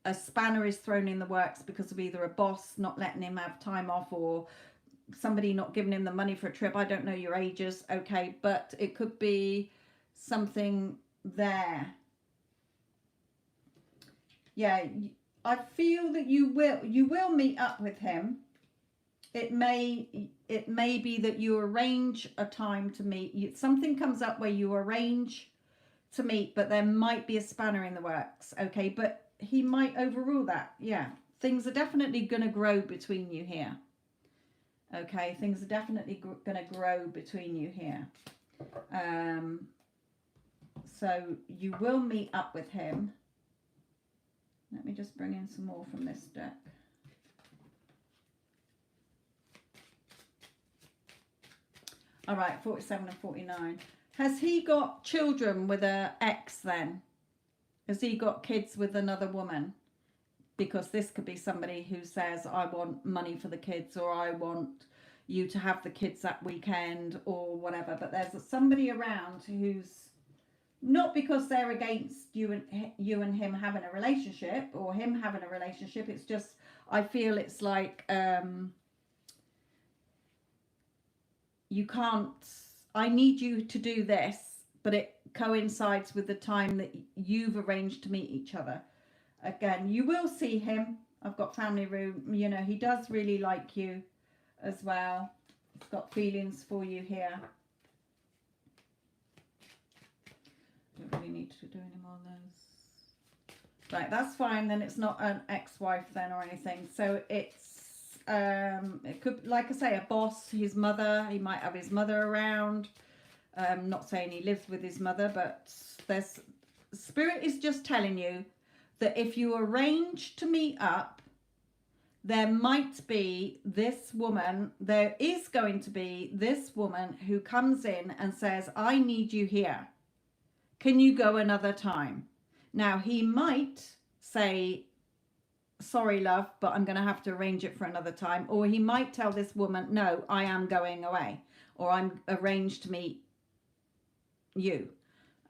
a spanner is thrown in the works because of either a boss not letting him have time off or somebody not giving him the money for a trip. I don't know your ages, okay, but it could be something there. Yeah, I feel that you will meet up with him. It may be that you arrange a time to meet. Something comes up where you arrange to meet, but there might be a spanner in the works, okay, but he might overrule that. Yeah, things are definitely going to grow between you here. Okay, things are definitely going to grow between you here. So you will meet up with him. Let me just bring in some more from this deck. All right, 47 and 49. Has he got children with an ex then? Has he got kids with another woman? because this could be somebody who says, I want money for the kids, or I want you to have the kids that weekend, or whatever. But there's somebody around who's not because they're against you and him having a relationship, or him having a relationship. It's just, I feel it's like you can't, I need you to do this, but it coincides with the time that you've arranged to meet each other. Again, you will see him. I've got family room. You know, he does really like you as well. He's got feelings for you here. Don't really need to do any more of those. Right, that's fine. Then it's not an ex-wife then or anything. So it's, it could, like I say, a boss, his mother. He might have his mother around. Not saying he lives with his mother, but there's, Spirit is just telling you that if you arrange to meet up, there might be this woman, there is going to be this woman who comes in and says, I need you here. Can you go another time? Now, he might say, sorry, love, but I'm going to have to arrange it for another time. Or he might tell this woman, no, I am going away. Or I'm arranged to meet you.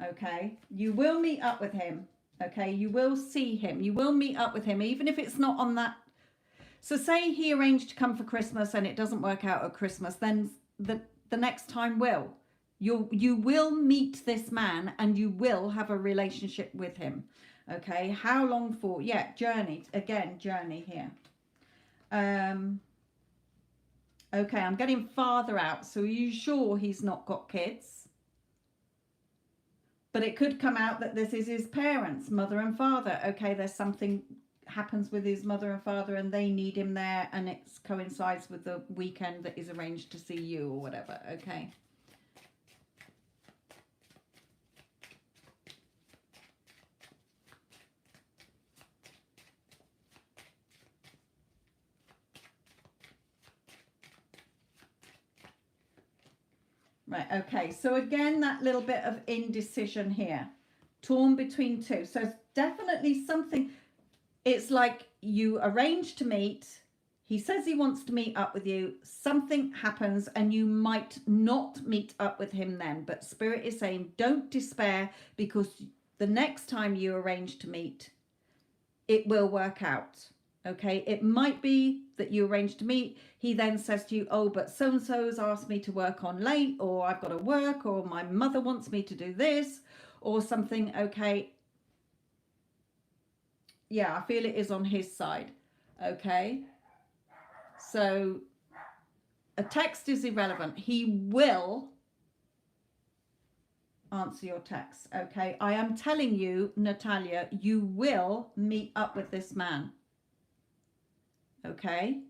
Okay? You will meet up with him. Okay, you will see him. You will meet up with him, even if it's not on that. So say he arranged to come for Christmas and it doesn't work out at Christmas, then the next time will. You will meet this man and you will have a relationship with him. Okay, how long for? Yeah, journey. Again, journey here. Okay, I'm getting father out. So are you sure he's not got kids? But it could come out that this is his parents, mother and father. Okay, there's something happens with his mother and father and they need him there, and it coincides with the weekend that is arranged to see you or whatever. Okay. Right, okay, so again, that little bit of indecision here, torn between two. So it's definitely something, it's like you arrange to meet, he says he wants to meet up with you, something happens and you might not meet up with him then. But Spirit is saying, don't despair, because the next time you arrange to meet, it will work out. Okay, it might be that you arrange to meet. He then says to you, oh, but so-and-so's asked me to work on late, or I've got to work, or my mother wants me to do this, or something. Okay. Yeah, I feel it is on his side. Okay. So a text is irrelevant. He will answer your text. Okay. I am telling you, Natalia, you will meet up with this man. Okay,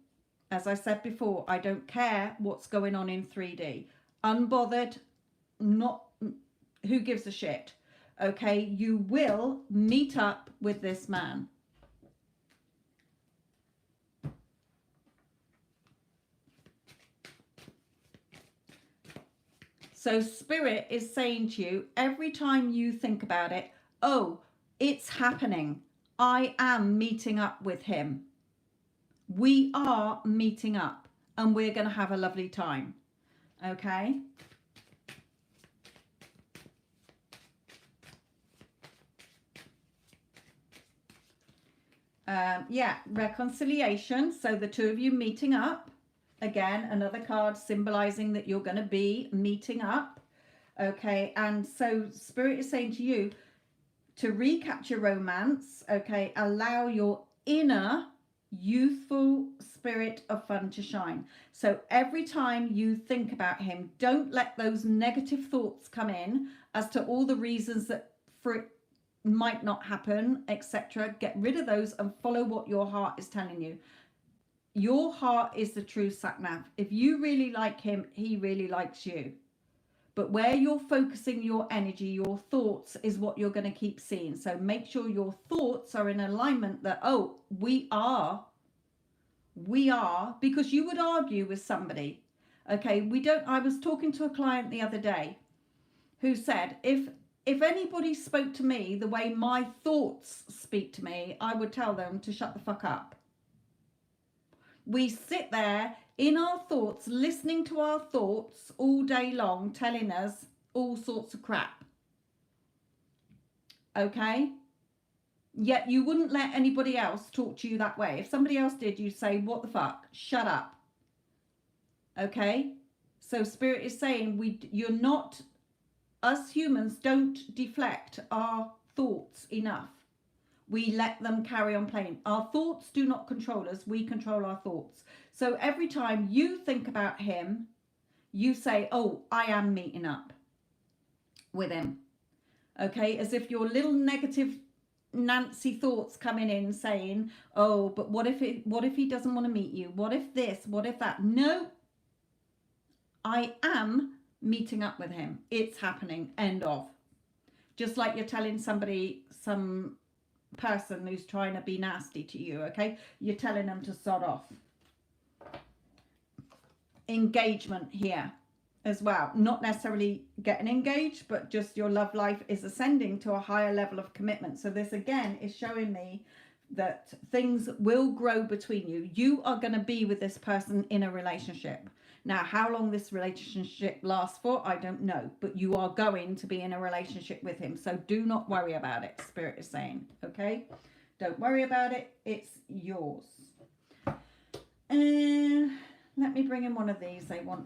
as I said before, I don't care what's going on in 3D. Unbothered, not, who gives a shit? Okay, you will meet up with this man. So Spirit is saying to you, every time you think about it, oh, it's happening. I am meeting up with him. We are meeting up and we're going to have a lovely time. Okay. Yeah, reconciliation. So the two of you meeting up. Again, another card symbolizing that you're going to be meeting up. Okay. And so Spirit is saying to you to recapture romance. Okay. Allow your inner youthful spirit of fun to shine. So every time you think about him, don't let those negative thoughts come in as to all the reasons that for it might not happen, etc. Get rid of those and follow what your heart is telling you. Your heart is the true sat-nav. If you really like him, he really likes you. But where you're focusing your energy, your thoughts, is what you're going to keep seeing. So make sure your thoughts are in alignment that, oh, we are, because you would argue with somebody. Okay, we don't, I was talking to a client the other day who said, if if anybody spoke to me the way my thoughts speak to me, I would tell them to shut the fuck up. We sit there in our thoughts, listening to our thoughts all day long, telling us all sorts of crap. Okay? Yet you wouldn't let anybody else talk to you that way. If somebody else did, you'd say, what the fuck? Shut up. Okay? So Spirit is saying you're not, us humans don't deflect our thoughts enough. We let them carry on playing. Our thoughts do not control us. We control our thoughts. So every time you think about him, you say, oh, I am meeting up with him. Okay? As if your little negative Nancy thoughts coming in saying, oh, but what if he doesn't want to meet you? What if this? What if that? No, I am meeting up with him. It's happening. End of. Just like you're telling somebody, some person who's trying to be nasty to you, okay? You're telling them to sod off. Engagement here as well. Not necessarily getting engaged, but just your love life is ascending to a higher level of commitment. So this again is showing me that things will grow between you. You are going to be with this person in a relationship. Now, how long this relationship lasts for, I don't know, but you are going to be in a relationship with him. So do not worry about it, Spirit is saying, okay? Don't worry about it. It's yours. Let me bring in one of these. They want...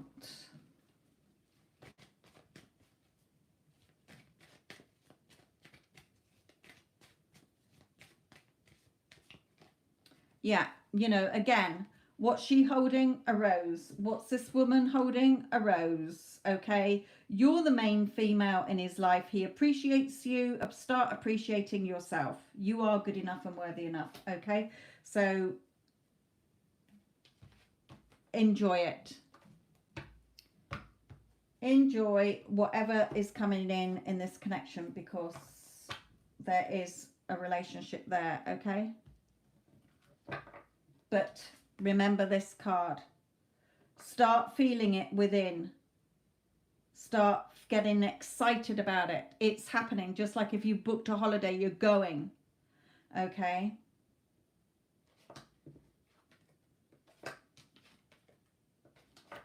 Yeah, you know, again, what's she holding? A rose. What's this woman holding? A rose. Okay, you're the main female in his life. He appreciates you. Start appreciating yourself. You are good enough and worthy enough. Okay, so enjoy it. Enjoy whatever is coming in this connection, because there is a relationship there. Okay. But remember this card. Start feeling it within. Start getting excited about it. It's happening. Just like if you booked a holiday, you're going. Okay.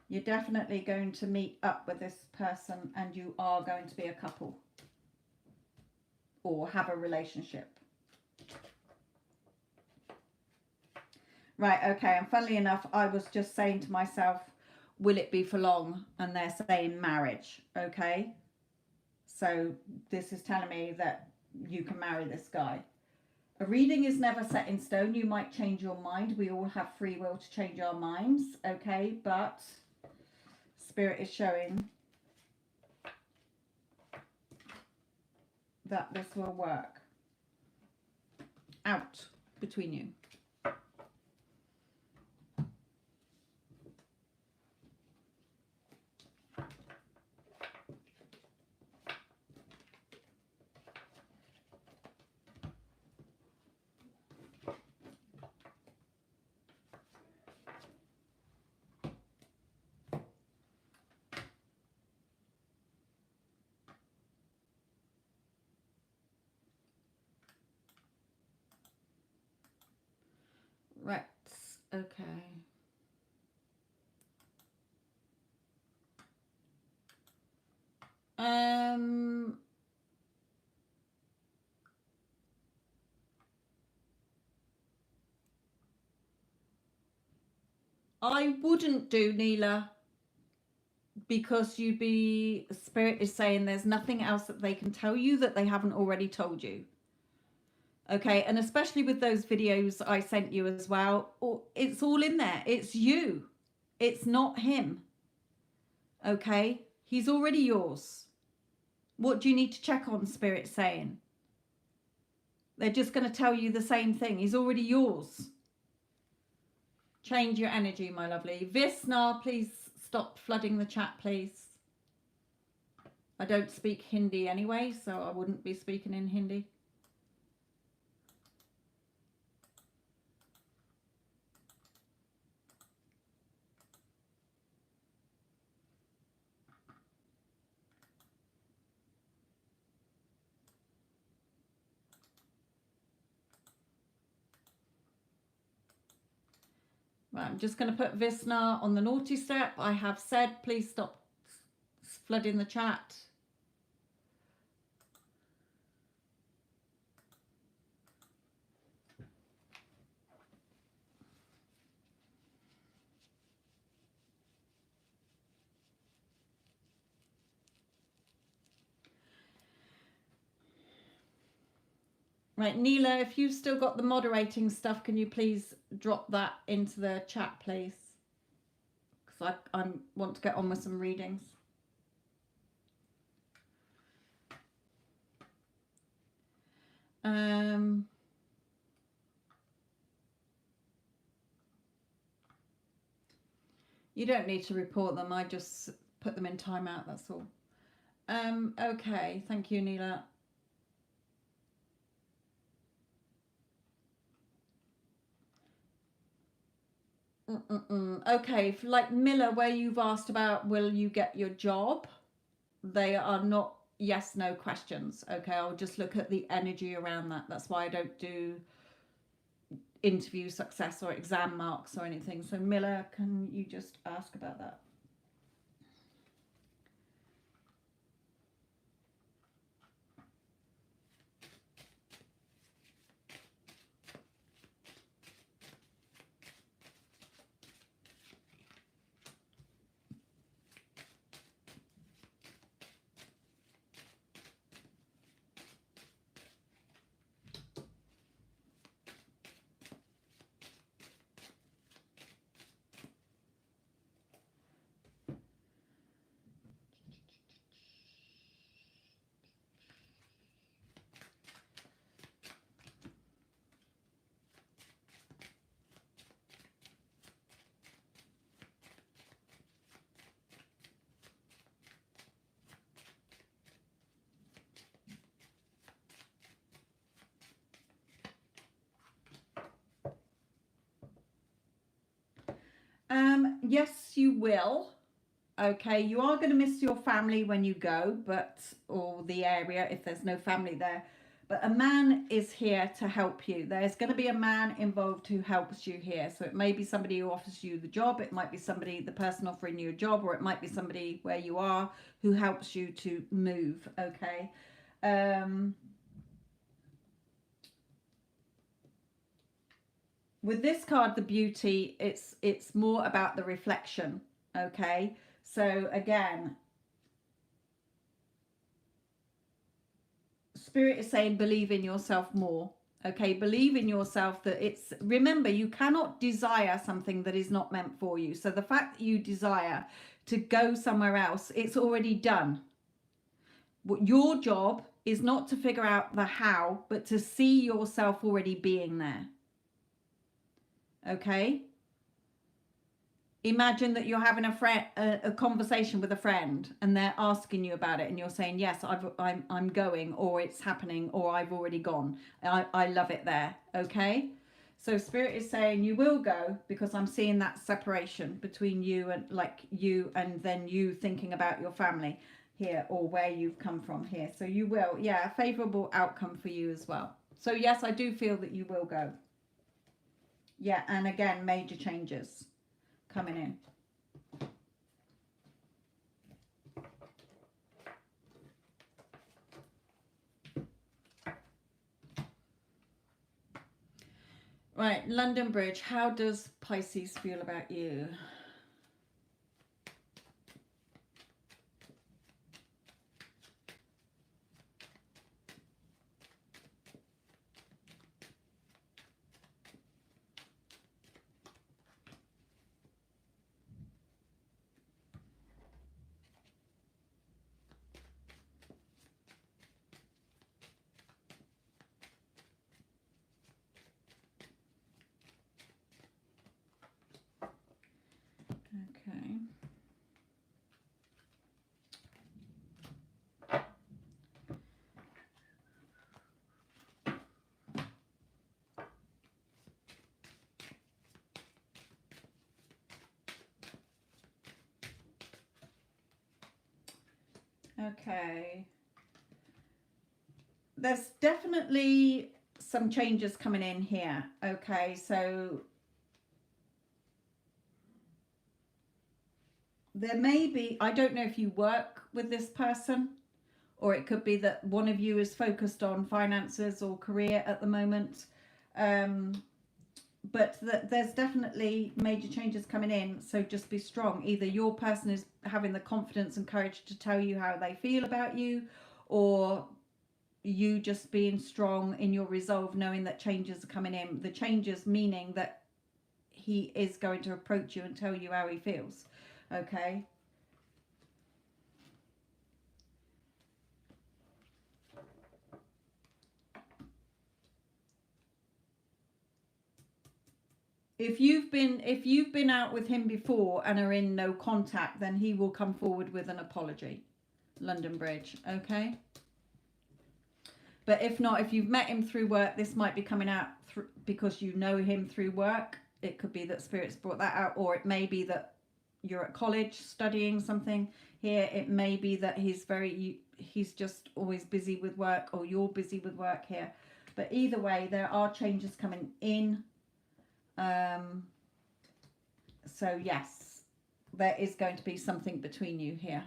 You're definitely going to meet up with this person, and you are going to be a couple or have a relationship. Right, okay, and funnily enough, I was just saying to myself, will it be for long? And they're saying marriage, okay? So this is telling me that you can marry this guy. A reading is never set in stone. You might change your mind. We all have free will to change our minds, okay? But Spirit is showing that this will work out between you. Right, okay. I wouldn't do, Neela, because Spirit is saying there's nothing else that they can tell you that they haven't already told you. Okay, and especially with those videos I sent you as well, it's all in there. It's you. It's not him. Okay, he's already yours. What do you need to check on, Spirit saying? They're just going to tell you the same thing. He's already yours. Change your energy, my lovely. Visna, please stop flooding the chat, please. I don't speak Hindi anyway, so I wouldn't be speaking in Hindi. Right, I'm just going to put Visna on the naughty step. I have said, please stop flooding the chat. Right, Neela, if you've still got the moderating stuff, can you please drop that into the chat, please? Because I want to get on with some readings. You don't need to report them. I just put them in timeout, that's all. Okay, thank you, Neela. Okay, like Miller, where you've asked about will you get your job, they are not yes, no questions. Okay, I'll just look at the energy around that. That's why I don't do interview success or exam marks or anything. So Miller, can you just ask about that? Yes, you will. Okay, you are going to miss your family when you go, or the area if there's no family there. But a man is here to help you. There's going to be a man involved who helps you here. So it may be somebody who offers you the job. It might be the person offering you a job, or it might be somebody where you are who helps you to move. Okay. With this card, the beauty, it's more about the reflection. Okay. So again, Spirit is saying believe in yourself more. Okay, believe in yourself that remember, you cannot desire something that is not meant for you. So the fact that you desire to go somewhere else, it's already done. Your job is not to figure out the how, but to see yourself already being there. Okay? Imagine that you're having a conversation with a friend and they're asking you about it and you're saying, yes, I'm going, or it's happening, or I've already gone. I love it there. Okay. So Spirit is saying you will go, because I'm seeing that separation between you and then you thinking about your family here, or where you've come from here. So you will, a favorable outcome for you as well. So yes, I do feel that you will go. Yeah. And again, major changes coming in. Right, London Bridge. How does Pisces feel about you? Okay. Okay. There's definitely some changes coming in here. Okay, so there may be, I don't know if you work with this person, or it could be that one of you is focused on finances or career at the moment. But there's definitely major changes coming in, so just be strong. Either your person is having the confidence and courage to tell you how they feel about you, or you just being strong in your resolve, knowing that changes are coming in. The changes meaning that he is going to approach you and tell you how he feels. Okay. If you've been out with him before and are in no contact, then he will come forward with an apology. London Bridge. Okay. But if not, if you've met him through work, this might be coming out because you know him through work. It could be that Spirit's brought that out, or it may be that you're at college studying something here. It may be that he's just always busy with work, or you're busy with work here. But either way, there are changes coming in. So yes, there is going to be something between you here.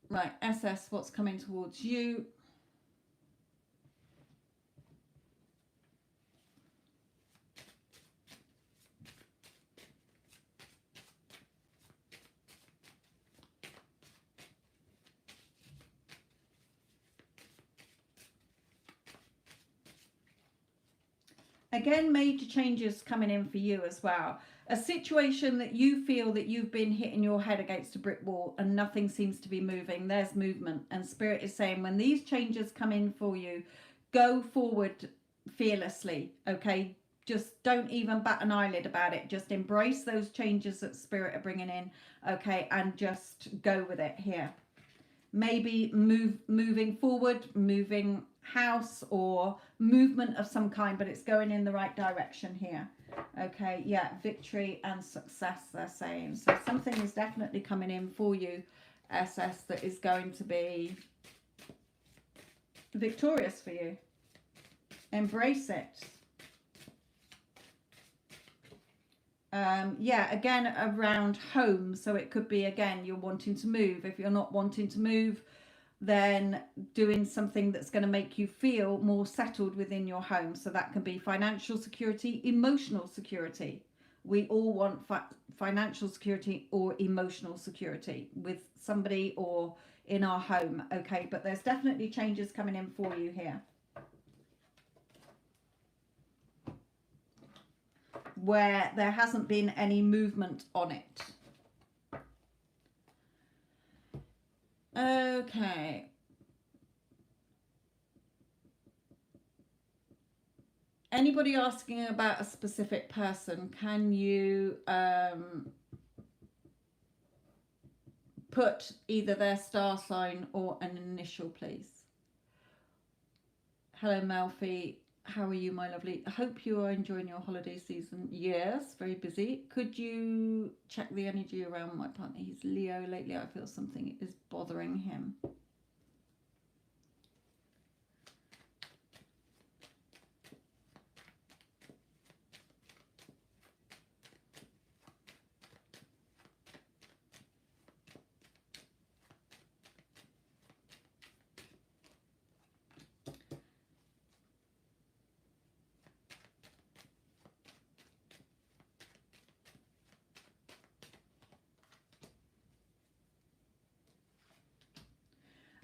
Right, SS, what's coming towards you? Again, major changes coming in for you as well. A situation that you feel that you've been hitting your head against a brick wall and nothing seems to be moving. There's movement, and Spirit is saying when these changes come in for you, go forward fearlessly. Okay, just don't even bat an eyelid about it. Just embrace those changes that Spirit are bringing in. Okay, and just go with it here. Maybe moving forward, moving house, or movement of some kind, but it's going in the right direction here. Okay, yeah, victory and success, they're saying. So something is definitely coming in for you, SS, that is going to be victorious for you. Embrace it. Yeah, again, around home. So it could be, again, you're wanting to move. If you're not wanting to move, then doing something that's going to make you feel more settled within your home. So that can be financial security, emotional security. We all want financial security or emotional security with somebody or in our home. Okay, but there's definitely changes coming in for you here, where there hasn't been any movement on it. Okay. Anybody asking about a specific person, can you put either their star sign or an initial, please? Hello, Melfi. How are you, my lovely? I hope you are enjoying your holiday season. Yes, very busy. Could you check the energy around my partner? He's Leo. Lately, I feel something is bothering him.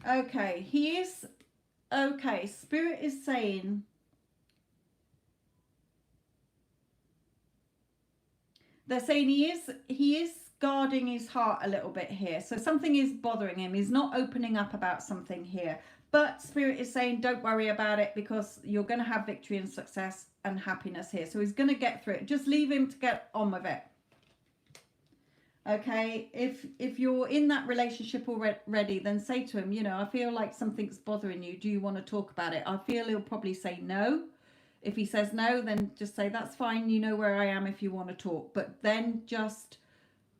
Okay, he is okay. Spirit is saying they're saying he is guarding his heart a little bit here. So something is bothering him. He's not opening up about something here. But Spirit is saying don't worry about it, because you're going to have victory and success and happiness here. So he's going to get through it. Just leave him to get on with it. Okay, if you're in that relationship already, then say to him, you know, I feel like something's bothering you. Do you want to talk about it? I feel he'll probably say no. If he says no, then just say, that's fine. You know where I am if you want to talk. But then just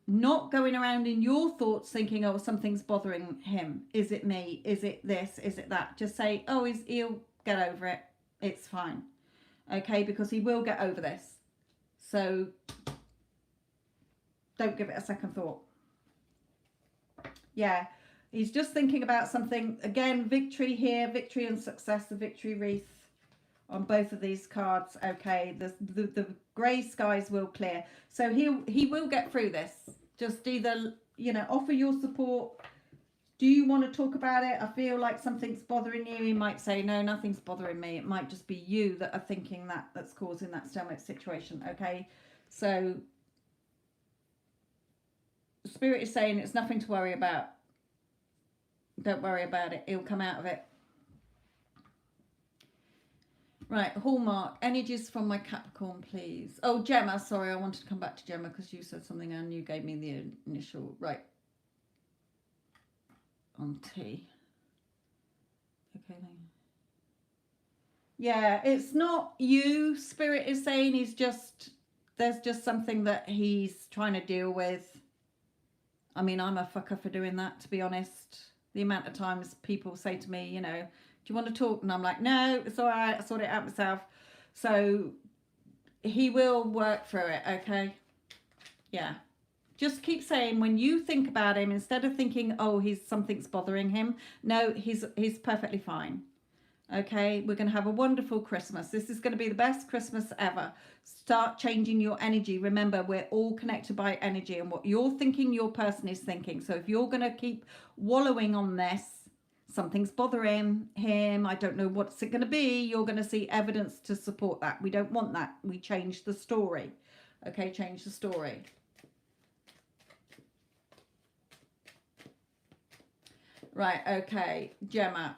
not going around in your thoughts thinking, oh, something's bothering him. Is it me? Is it this? Is it that? Just say, oh, he'll get over it. It's fine. Okay, because he will get over this. So don't give it a second thought. Yeah, he's just thinking about something. Again, victory here, victory and success, the victory wreath on both of these cards. Okay, the grey skies will clear. So he will get through this. Just either, you know, offer your support. Do you want to talk about it? I feel like something's bothering you. He might say, no, nothing's bothering me. It might just be you that are thinking that, that's causing that stalemate situation. Okay, so Spirit is saying it's nothing to worry about. Don't worry about it. He'll come out of it. Right, Hallmark. Energies from my Capricorn, please. Oh, Gemma. Sorry, I wanted to come back to Gemma because you said something and you gave me the initial. Right. On T. Okay. Yeah, it's not you. Spirit is saying he's just, there's just something that he's trying to deal with. I mean, I'm a fucker for doing that, to be honest. The amount of times people say to me, you know, do you want to talk? And I'm like, no, it's all right. I sort it out myself. So he will work through it. Okay. Yeah. Just keep saying, when you think about him, instead of thinking, oh, something's bothering him. No, he's perfectly fine. Okay, we're going to have a wonderful Christmas. This is going to be the best Christmas ever. Start changing your energy. Remember, we're all connected by energy, and what you're thinking, your person is thinking. So if you're going to keep wallowing on this, something's bothering him, I don't know what's it going to be, you're going to see evidence to support that. We don't want that. We change the story. Okay, change the story. Right, okay, Gemma.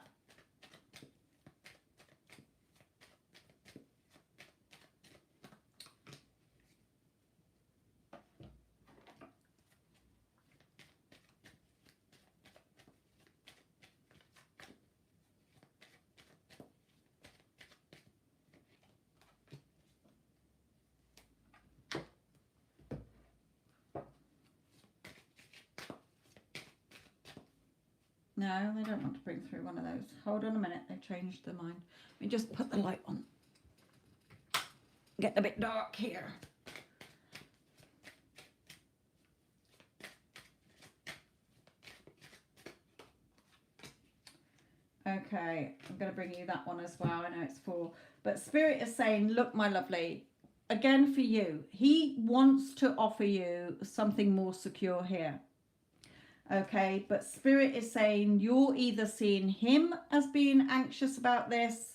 No, they don't want to bring through one of those. Hold on a minute, they've changed their mind. Let me just put the light on. Getting a bit dark here. Okay, I'm going to bring you that one as well. I know it's 4. But Spirit is saying, look, my lovely, again for you, he wants to offer you something more secure here. Okay, but Spirit is saying you're either seeing him as being anxious about this,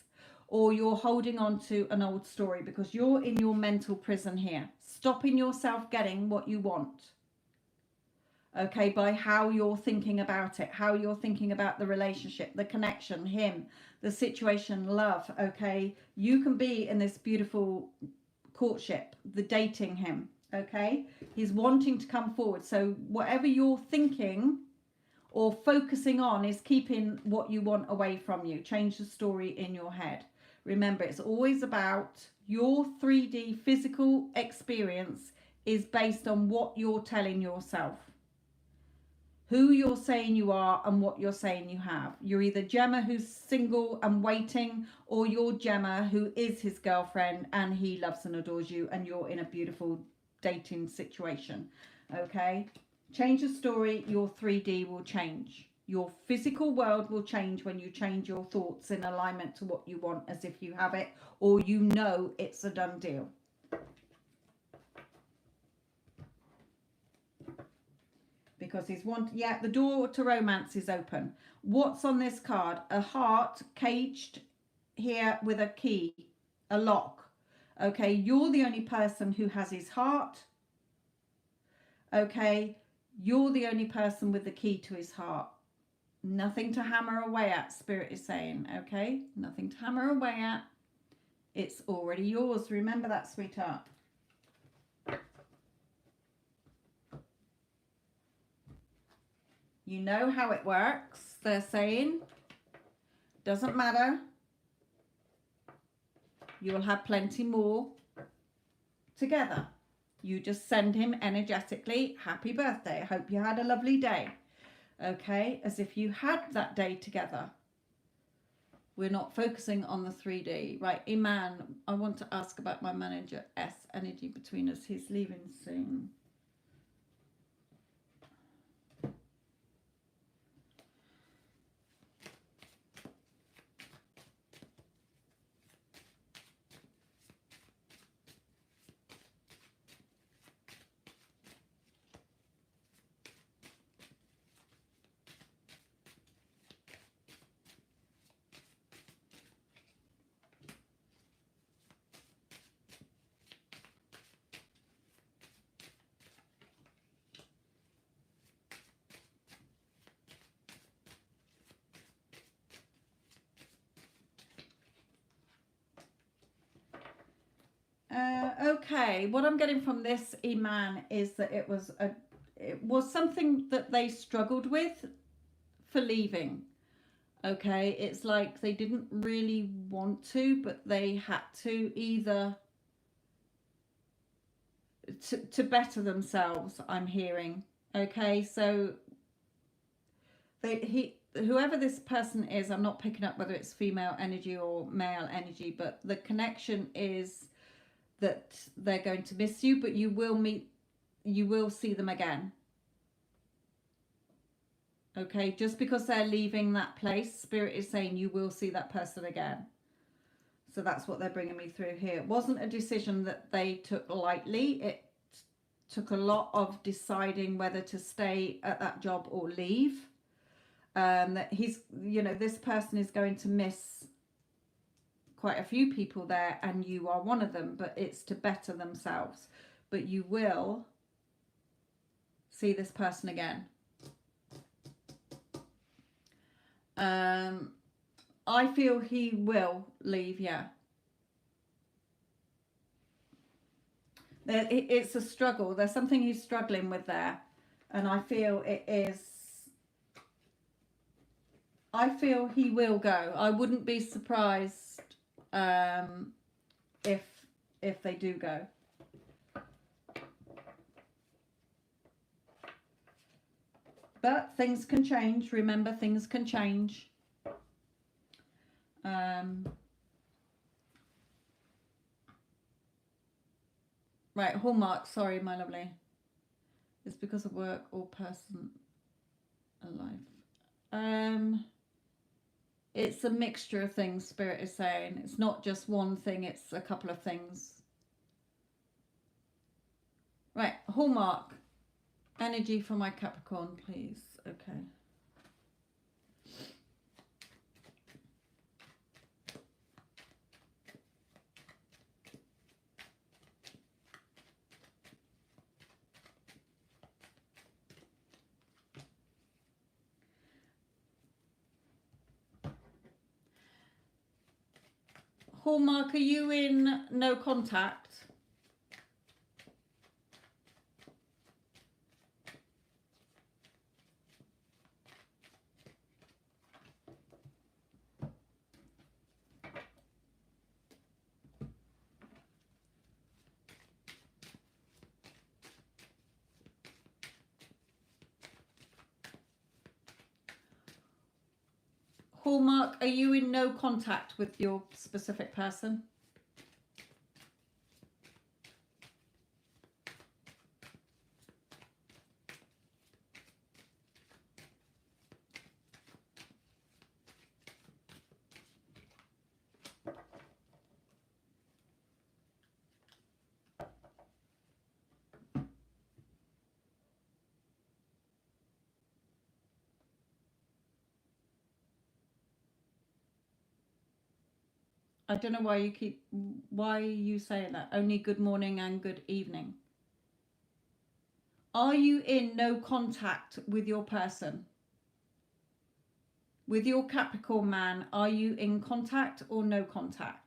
or you're holding on to an old story because you're in your mental prison here, stopping yourself getting what you want. Okay, by how you're thinking about it, how you're thinking about the relationship, the connection, him, the situation, love. Okay, you can be in this beautiful courtship, the dating him. Okay, he's wanting to come forward. So whatever you're thinking or focusing on is keeping what you want away from you. Change the story in your head. Remember, it's always about your 3D physical experience is based on what you're telling yourself, who you're saying you are and what you're saying you have. You're either Gemma who's single and waiting, or you're Gemma who is his girlfriend and he loves and adores you and you're in a beautiful dating situation. Okay, change the story. Your 3D will change. Your physical world will change when you change your thoughts in alignment to what you want, as if you have it or you know it's a done deal. Because he's yeah, the door to romance is open. What's on this card? A heart caged here with a key, a lock. Okay, you're the only person who has his heart. Okay, you're the only person with the key to his heart. Nothing to hammer away at, Spirit is saying. Okay, nothing to hammer away at. It's already yours. Remember that, sweetheart. You know how it works, they're saying. Doesn't matter. You will have plenty more together. You just send him energetically, happy birthday. I hope you had a lovely day. Okay, as if you had that day together. We're not focusing on the 3D. Right, Iman, I want to ask about my manager S energy between us. He's leaving soon. Okay, what I'm getting from this Iman is that it was something that they struggled with for leaving. Okay, it's like they didn't really want to, but they had to either to better themselves. I'm hearing. Okay, so whoever this person is, I'm not picking up whether it's female energy or male energy, but the connection is that they're going to miss you, but you will see them again. Okay, just because they're leaving that place, Spirit is saying you will see that person again. So that's what they're bringing me through here. It wasn't a decision that they took lightly. It took a lot of deciding whether to stay at that job or leave. That this person is going to miss quite a few people there, and you are one of them, but it's to better themselves. But you will see this person again. I feel he will leave, yeah. It's a struggle. There's something he's struggling with there. And I feel he will go. I wouldn't be surprised if they do go. But things can change. Remember, things can change. Right, Hallmark. Sorry, my lovely. It's because of work or person alive. It's a mixture of things, Spirit is saying. It's not just one thing, it's a couple of things. Right, Hallmark. Energy for my Capricorn, please. Okay. Hallmark, are you in no contact? Hallmark, are you in no contact with your specific person? I don't know why are you saying that? Only good morning and good evening. Are you in no contact with your person? With your Capricorn man, are you in contact or no contact?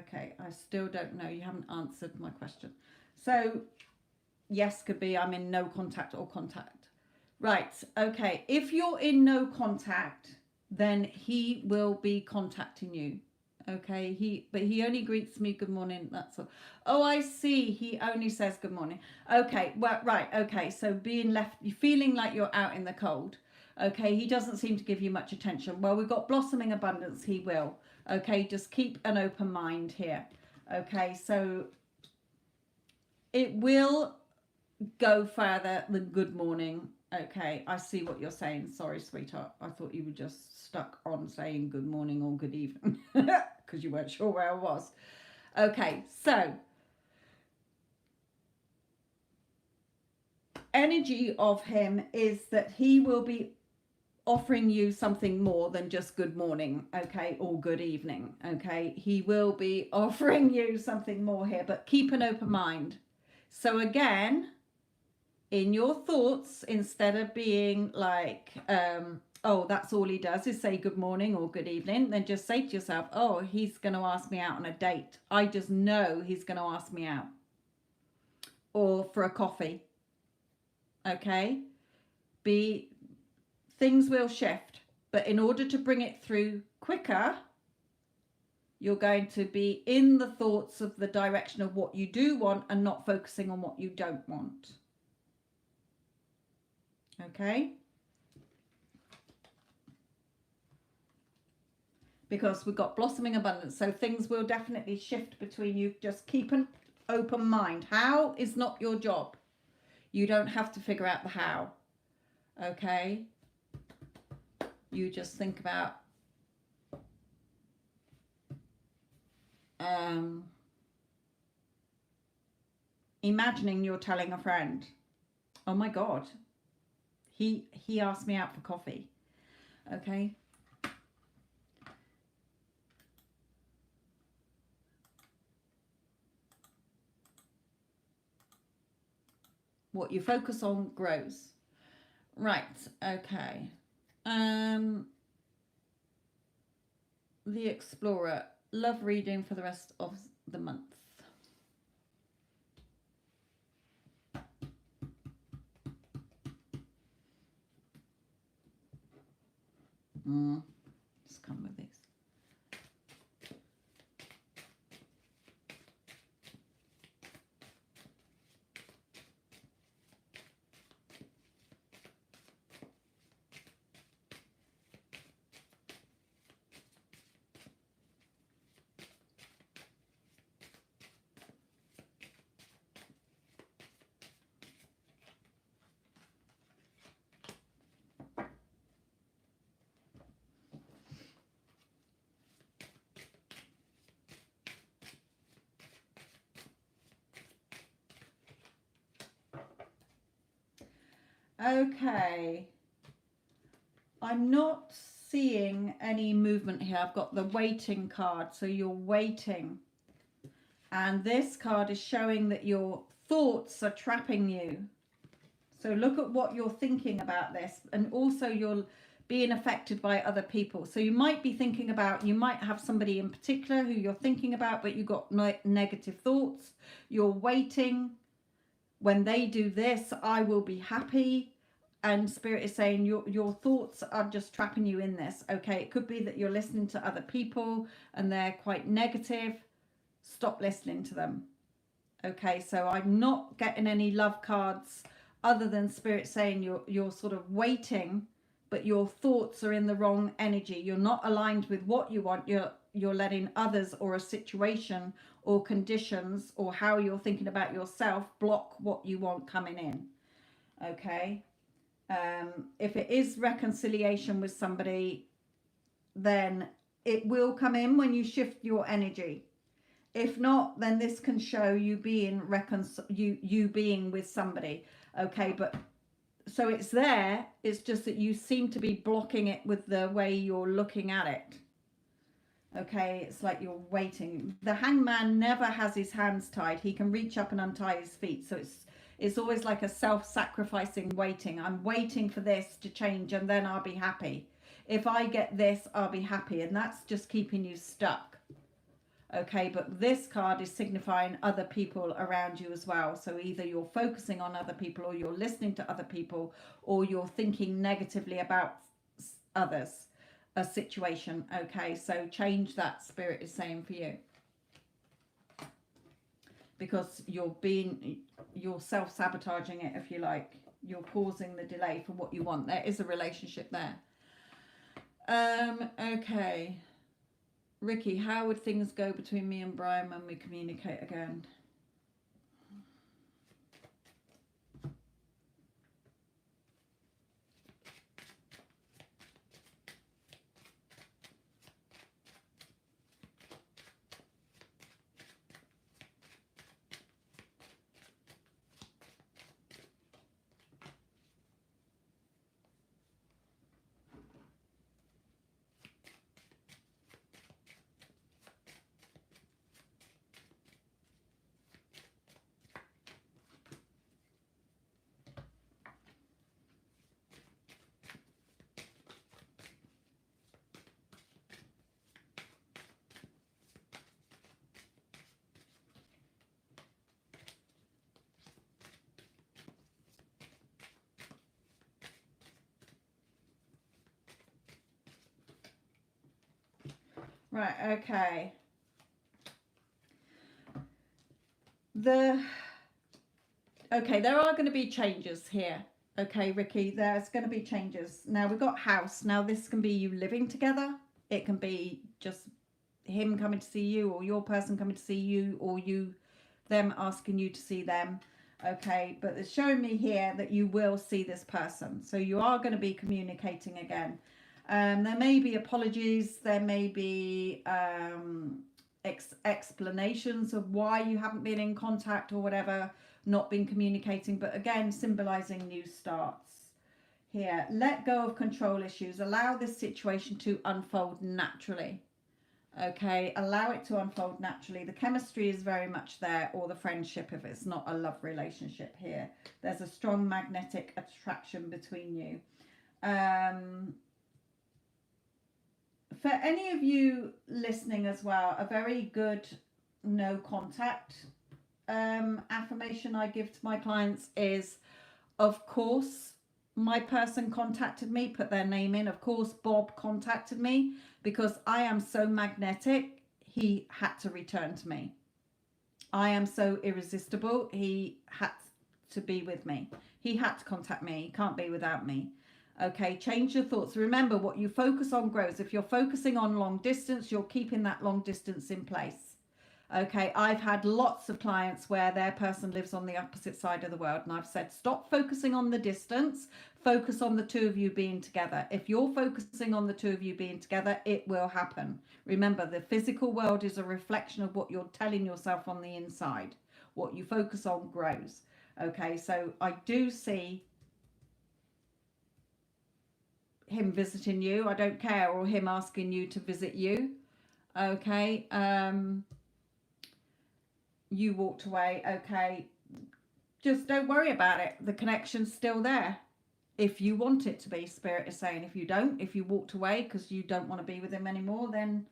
Okay, I still don't know. You haven't answered my question. So, yes could be I'm in no contact or contact. Right, okay. If you're in no contact, then he will be contacting you. Okay, but he only greets me good morning, that's all. Oh, I see, he only says good morning. Okay, well, right, okay, so being left, you feeling like you're out in the cold. Okay, he doesn't seem to give you much attention. Well, we've got blossoming abundance, he will. Okay, just keep an open mind here. Okay, so it will go further than good morning. Okay, I see what you're saying. Sorry, sweetheart. I thought you were just stuck on saying good morning or good evening because you weren't sure where I was. Okay, so energy of him is that he will be offering you something more than just good morning, okay, or good evening, okay. He will be offering you something more here, but keep an open mind. So again, in your thoughts, instead of being like, oh, that's all he does is say good morning or good evening, then just say to yourself, oh, he's going to ask me out on a date. I just know he's going to ask me out, or for a coffee. Okay, things will shift, but in order to bring it through quicker, you're going to be in the thoughts of the direction of what you do want and not focusing on what you don't want. Okay, because we've got blossoming abundance, so things will definitely shift between you. Just keep an open mind. How is not your job. You don't have to figure out the how. Okay, you just think about imagining you're telling a friend, oh my god, he asked me out for coffee. Okay, what you focus on grows. Right, okay. The Explorer, love reading for the rest of the month. Just come with this. Okay, I'm not seeing any movement here. I've got the waiting card, so you're waiting, and this card is showing that your thoughts are trapping you. So look at what you're thinking about this, and also you're being affected by other people. So you might be thinking about, you might have somebody in particular who you're thinking about, but you've got negative thoughts. You're waiting. When they do this, I will be happy. And Spirit is saying your thoughts are just trapping you in this. Okay, it could be that you're listening to other people and they're quite negative. Stop listening to them. Okay, so I'm not getting any love cards other than Spirit saying you're sort of waiting, but your thoughts are in the wrong energy. You're not aligned with what you want. You're letting others or a situation or conditions or how you're thinking about yourself block what you want coming in. Okay, if it is reconciliation with somebody, then it will come in when you shift your energy. If not, then this can show you being you being with somebody. Okay, but so it's there. It's just that you seem to be blocking it with the way you're looking at it. Okay, it's like you're waiting. The hangman never has his hands tied. He can reach up and untie his feet. So it's always like a self-sacrificing waiting. I'm waiting for this to change and then I'll be happy. If I get this, I'll be happy. And that's just keeping you stuck. Okay, but this card is signifying other people around you as well. So either you're focusing on other people, or you're listening to other people, or you're thinking negatively about others. a situation. Okay, so change that, Spirit is saying for you, because you're self-sabotaging it, if you like. You're causing the delay for what you want. There is a relationship there. Okay, Ricky, how would things go between me and Brian when we communicate again? Right, okay. Okay, there are going to be changes here. Okay, Ricky, there's going to be changes. Now, we've got house. Now, this can be you living together. It can be just him coming to see you, or your person coming to see you, or them asking you to see them. Okay, but it's showing me here that you will see this person. So you are going to be communicating again. There may be apologies. There may be explanations of why you haven't been in contact or whatever, not been communicating. But again, symbolizing new starts here. Let go of control issues. Allow this situation to unfold naturally. Okay, allow it to unfold naturally. The chemistry is very much there, or the friendship if it's not a love relationship here. There's a strong magnetic attraction between you. For any of you listening as well, a very good no contact affirmation I give to my clients is, of course, my person contacted me, put their name in. Of course, Bob contacted me because I am so magnetic. He had to return to me. I am so irresistible. He had to be with me. He had to contact me. He can't be without me. Okay, change your thoughts. Remember, what you focus on grows. If you're focusing on long distance, you're keeping that long distance in place. Okay, I've had lots of clients where their person lives on the opposite side of the world, and I've said, stop focusing on the distance, focus on the two of you being together. If you're focusing on the two of you being together, it will happen. Remember, the physical world is a reflection of what you're telling yourself on the inside. What you focus on grows. Okay, so I do see him visiting you. I don't care, or him asking you to visit you. Okay, you walked away. Okay, just don't worry about it. The connection's still there if you want it to be. Spirit is saying, if you don't, if you walked away because you don't want to be with him anymore, then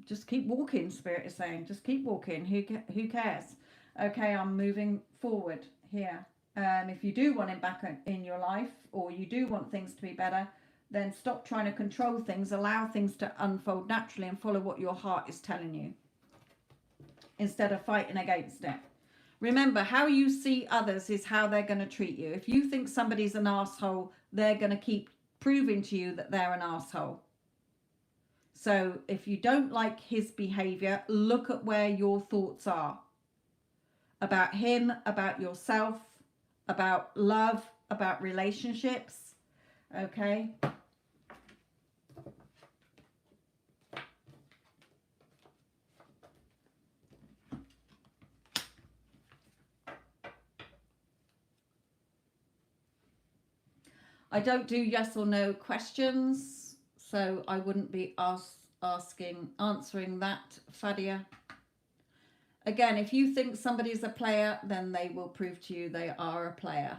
just keep walking. Spirit is saying, just keep walking. Who cares? Okay, I'm moving forward here. If you do want him back in your life, or you do want things to be better, then stop trying to control things. Allow things to unfold naturally and follow what your heart is telling you, instead of fighting against it. Remember, how you see others is how they're going to treat you. If you think somebody's an asshole, they're going to keep proving to you that they're an asshole. So if you don't like his behavior, look at where your thoughts are about him, about yourself, about love, about relationships. Okay. I don't do yes or no questions, so I wouldn't be answering that, Fadia. Again, if you think somebody's a player, then they will prove to you they are a player.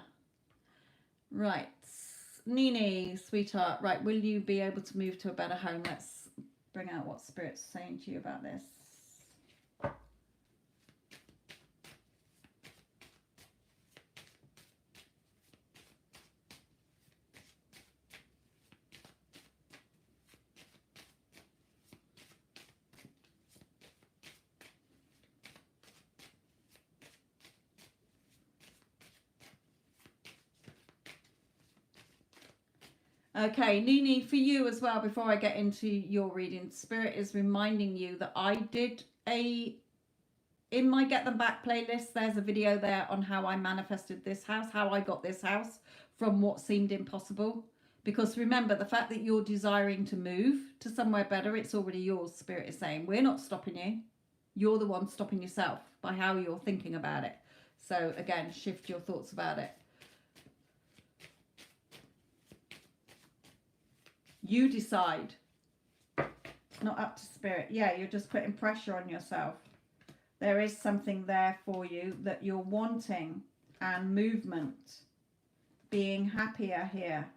Right. Nini, sweetheart. Right, will you be able to move to a better home? Let's bring out what Spirit's saying to you about this. Okay, Nini, for you as well, before I get into your reading, Spirit is reminding you that I did in my Get Them Back playlist, there's a video there on how I manifested this house, how I got this house from what seemed impossible. Because remember, the fact that you're desiring to move to somewhere better, it's already yours, Spirit is saying. We're not stopping you. You're the one stopping yourself by how you're thinking about it. So again, shift your thoughts about it. You decide. It's not up to Spirit. Yeah, you're just putting pressure on yourself. There is something there for you that you're wanting, and movement, being happier here.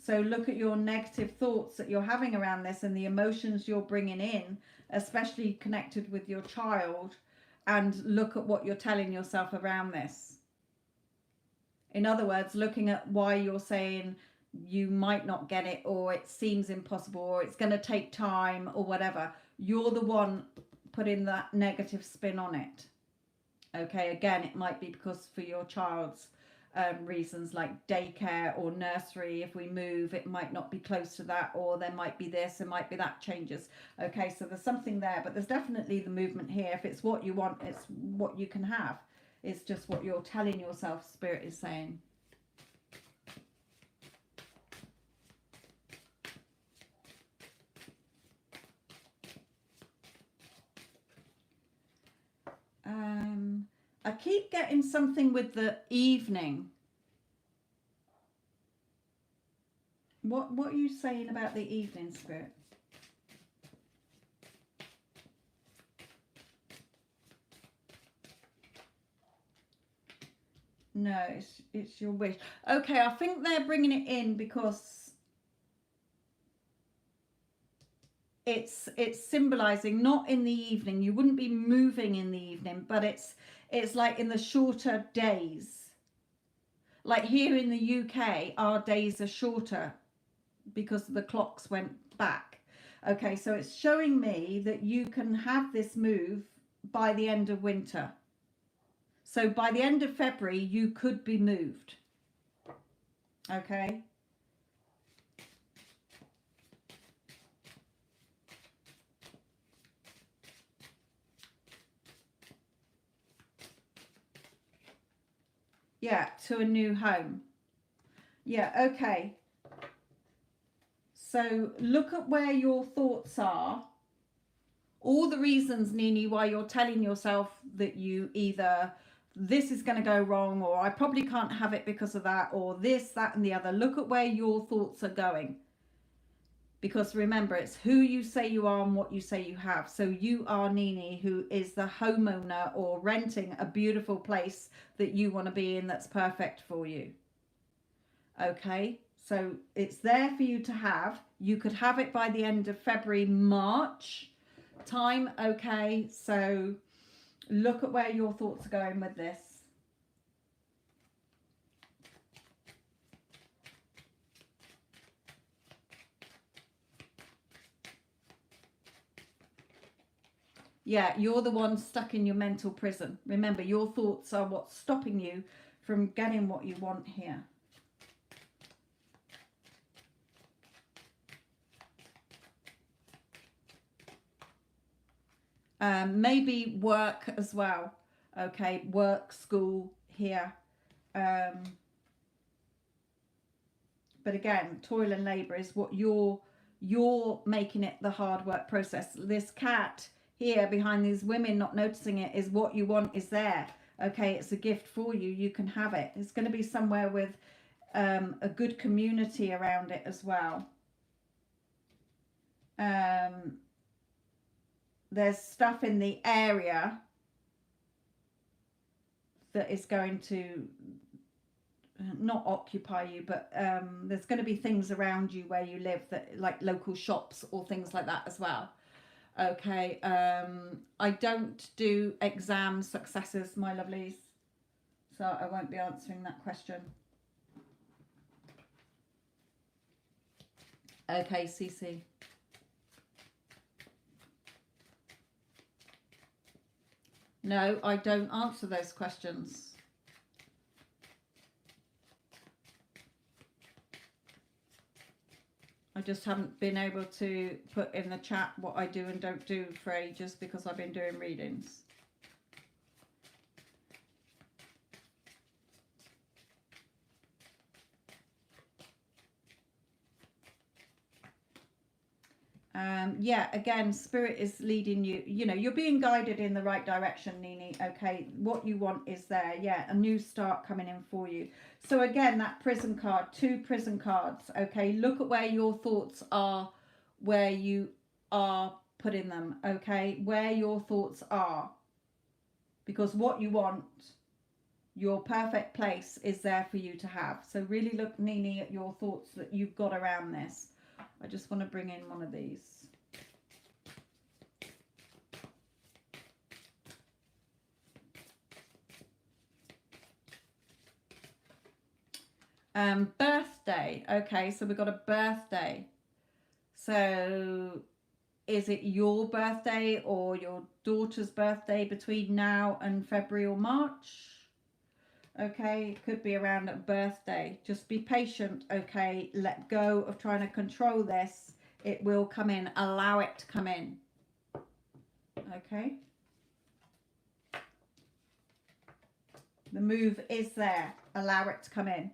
So look at your negative thoughts that you're having around this and the emotions you're bringing in, especially connected with your child, and look at what you're telling yourself around this. In other words, looking at why you're saying you might not get it, or it seems impossible, or it's going to take time, or whatever. You're the one putting that negative spin on it. Okay, again, it might be because for your child's reasons like daycare or nursery, if we move, it might not be close to that, or there might be this, there might be that changes. Okay, so there's something there, but there's definitely the movement here. If it's what you want, it's what you can have. It's just what you're telling yourself, Spirit is saying. I keep getting something with the evening. What are you saying about the evening, Spirit? No, it's your wish. Okay, I think they're bringing it in because it's symbolizing not in the evening. You wouldn't be moving in the evening, but it's like in the shorter days. Like here in the UK, our days are shorter because the clocks went back. Okay, so it's showing me that you can have this move by the end of winter. So by the end of February, you could be moved. Okay. Yeah, to a new home. Yeah, okay. So look at where your thoughts are. All the reasons, Nini, why you're telling yourself that you either this is going to go wrong, or I probably can't have it because of that, or this, that, and the other. Look at where your thoughts are going. Because remember, it's who you say you are and what you say you have. So you are Nini, who is the homeowner or renting a beautiful place that you want to be in that's perfect for you. Okay, so it's there for you to have. You could have it by the end of February, March time. Okay, so look at where your thoughts are going with this. Yeah, you're the one stuck in your mental prison. Remember, your thoughts are what's stopping you from getting what you want here. Maybe work as well. Okay, work, school here. But again, toil and labor is what you're making it the hard work process. This cat here behind these women not noticing it is what you want is there. Okay, it's a gift for you. You can have it. It's going to be somewhere with a good community around it as well. There's stuff in the area that is going to not occupy you, but there's going to be things around you where you live, that like local shops or things like that as well. Okay, I don't do exam successes, my lovelies, so I won't be answering that question. Okay, Cece. No, I don't answer those questions. just haven't been able to put in the chat what I do and don't do for ages because I've been doing readings. Yeah, again, Spirit is leading you. You know, you're being guided in the right direction, Nini. Okay, what you want is there. Yeah, a new start coming in for you. So again, that prison card, 2 prison cards. Okay, look at where your thoughts are, where you are putting them. Okay, where your thoughts are. Because what you want, your perfect place is there for you to have. So really look, Nini, at your thoughts that you've got around this. I just want to bring in one of these. Birthday. Okay, so we've got a birthday. So is it your birthday or your daughter's birthday between now and February or March? Okay, it could be around a birthday. Just be patient, okay? Let go of trying to control this. It will come in. Allow it to come in. Okay? The move is there. Allow it to come in.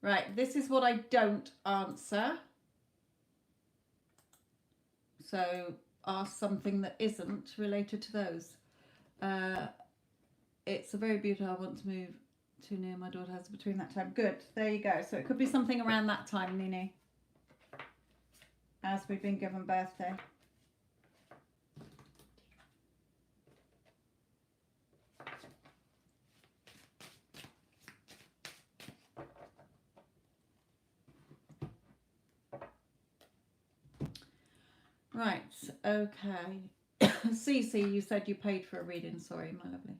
Right, this is what I don't answer. So ask something that isn't related to those. It's a very beautiful. I want to move too near my daughter has between that time. Good, there you go. So it could be something around that time, Nini, as we've been given birthday. Right, okay. Cece, you said you paid for a reading. Sorry, my lovely.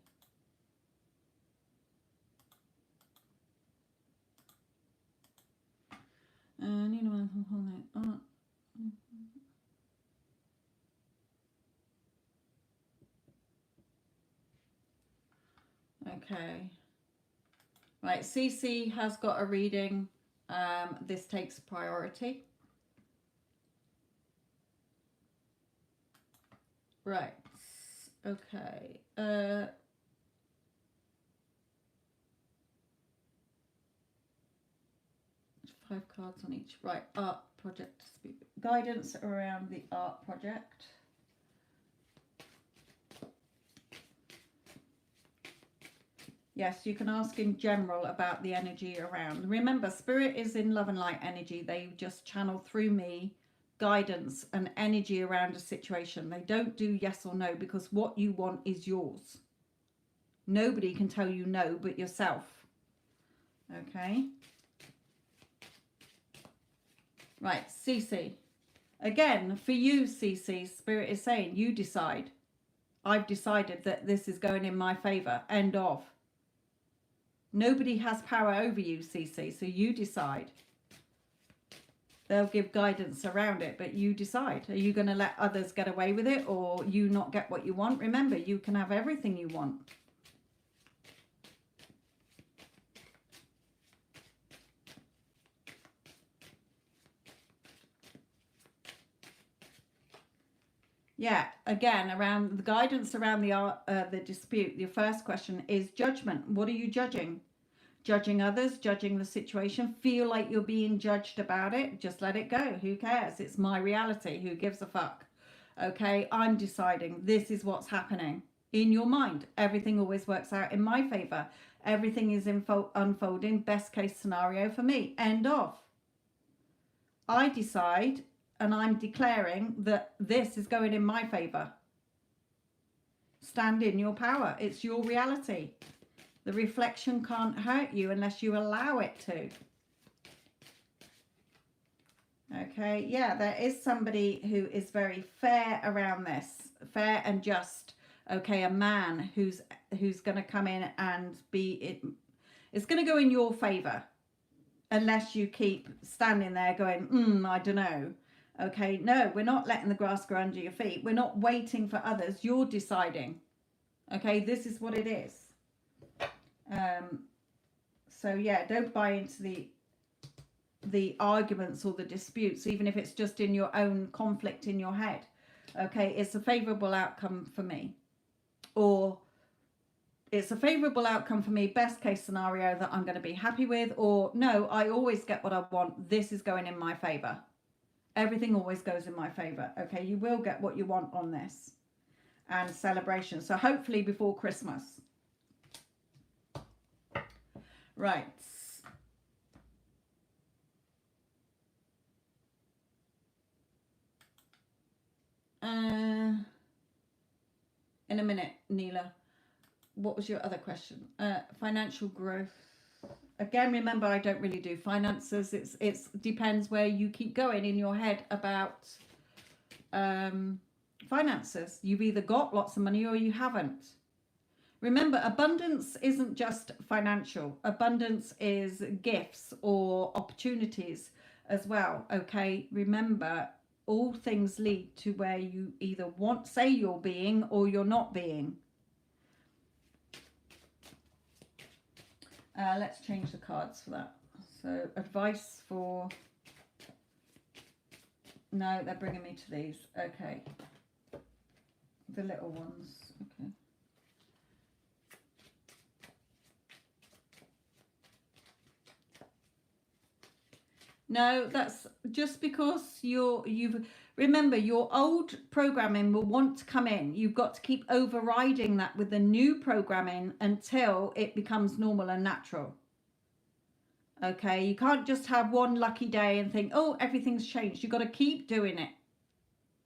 You know, okay. Right, Cece has got a reading. This takes priority. Right. Okay. 5 cards on each. Right. Art project. Guidance around the art project. Yes, you can ask in general about the energy around. Remember, Spirit is in love and light energy. They just channel through me guidance and energy around a situation. They don't do yes or no because what you want is yours. Nobody can tell you no but yourself. Okay. Right, Cece. Again, for you, Cece, Spirit is saying you decide. I've decided that this is going in my favour. End of. Nobody has power over you, Cece, so you decide. They'll give guidance around it, but you decide. Are you going to let others get away with it or you not get what you want? Remember, you can have everything you want. Yeah, again, around the guidance around the dispute, your first question is judgment. What are you judging? judging others, judging the situation, feel like you're being judged about it, just let it go. Who cares? It's my reality. Who gives a fuck? Okay, I'm deciding this is what's happening in your mind. Everything always works out in my favor. Everything is unfolding best case scenario for me. End of. I decide and I'm declaring that this is going in my favor. Stand in your power. It's your reality. The reflection can't hurt you unless you allow it to. Okay, yeah, there is somebody who is very fair around this, fair and just. Okay, a man who's going to come in and it's going to go in your favor, unless you keep standing there going, I don't know. Okay, no, we're not letting the grass grow under your feet. We're not waiting for others. You're deciding. Okay, this is what it is. So yeah, don't buy into the arguments or the disputes, even if it's just in your own conflict in your head. Okay, it's a favorable outcome for me, or it's a favorable outcome for me, best case scenario that I'm going to be happy with, or no, I always get what I want. This is going in my favor. Everything always goes in my favor. Okay, you will get what you want on this. And celebration. So hopefully before Christmas. Right. In a minute, Neela. What was your other question? Financial growth. Again, remember, I don't really do finances. It's depends where you keep going in your head about finances. You've either got lots of money or you haven't. Remember, abundance isn't just financial. Abundance is gifts or opportunities as well. Okay, remember, all things lead to where you either say you're being or you're not being. Let's change the cards for that. So advice for... No, they're bringing me to these. Okay. The little ones. Okay. No, that's just because you've remember, your old programming will want to come in. You've got to keep overriding that with the new programming until it becomes normal and natural. Okay, you can't just have one lucky day and think, oh, everything's changed. You've got to keep doing it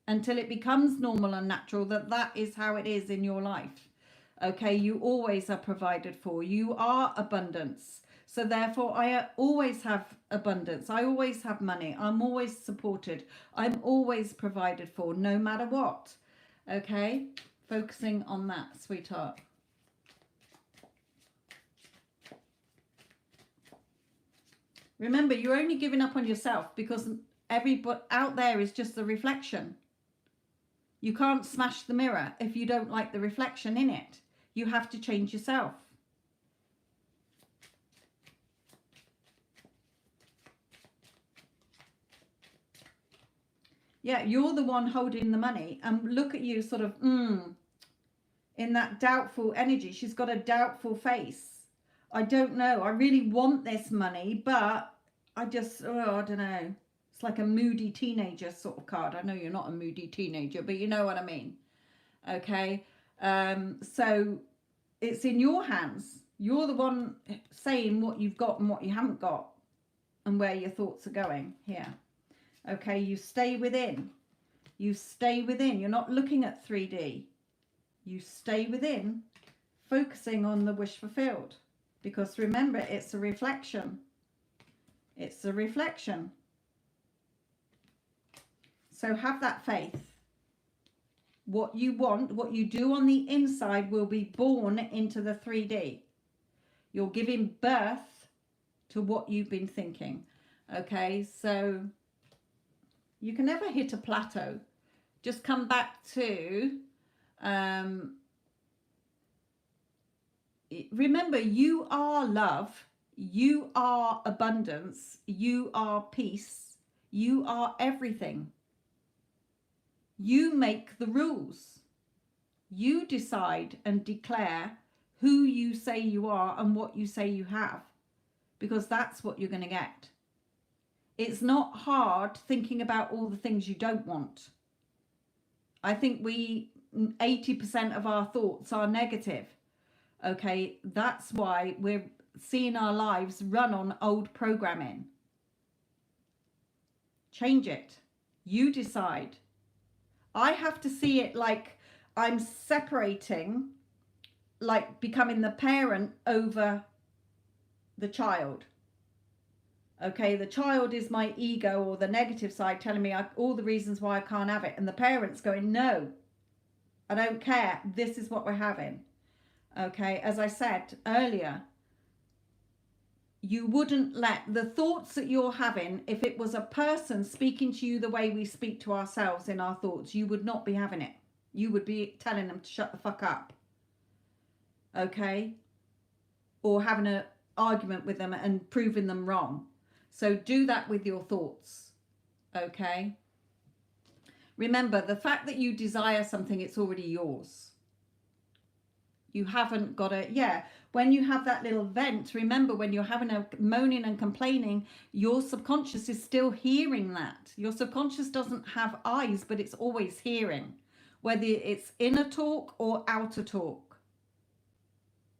until it becomes normal and natural, that is how it is in your life. Okay, you always are provided for. You are abundance. So therefore, I always have abundance. I always have money. I'm always supported. I'm always provided for, no matter what. Okay, focusing on that, sweetheart. Remember, you're only giving up on yourself because everybody out there is just the reflection. You can't smash the mirror if you don't like the reflection in it. You have to change yourself. Yeah, you're the one holding the money, and look at you sort of, in that doubtful energy. She's got a doubtful face. I don't know. I really want this money, but I just, I don't know. It's like a moody teenager sort of card. I know you're not a moody teenager, but you know what I mean. Okay. So it's in your hands. You're the one saying what you've got and what you haven't got and where your thoughts are going here. Okay, you stay within. You stay within. You're not looking at 3D. You stay within, focusing on the wish fulfilled. Because remember, it's a reflection. It's a reflection. So have that faith. What you want, what you do on the inside will be born into the 3D. You're giving birth to what you've been thinking. Okay, so... you can never hit a plateau. Just come back to, remember, you are love, you are abundance, you are peace, you are everything. You make the rules. You decide and declare who you say you are and what you say you have. because that's what you're going to get. It's not hard thinking about all the things you don't want. I think 80% of our thoughts are negative. Okay, that's why we're seeing our lives run on old programming. Change it. You decide. I have to see it like I'm separating, like becoming the parent over the child. Okay, the child is my ego or the negative side telling me all the reasons why I can't have it. And the parent's going, no, I don't care. This is what we're having. Okay, as I said earlier, you wouldn't let the thoughts that you're having, if it was a person speaking to you the way we speak to ourselves in our thoughts, you would not be having it. You would be telling them to shut the fuck up. Okay? Or having an argument with them and proving them wrong. So do that with your thoughts. Okay? Remember, the fact that you desire something, it's already yours. You haven't got to, when you have that little vent, remember when you're having a moaning and complaining, your subconscious is still hearing that. Your subconscious doesn't have eyes, but it's always hearing, whether it's inner talk or outer talk.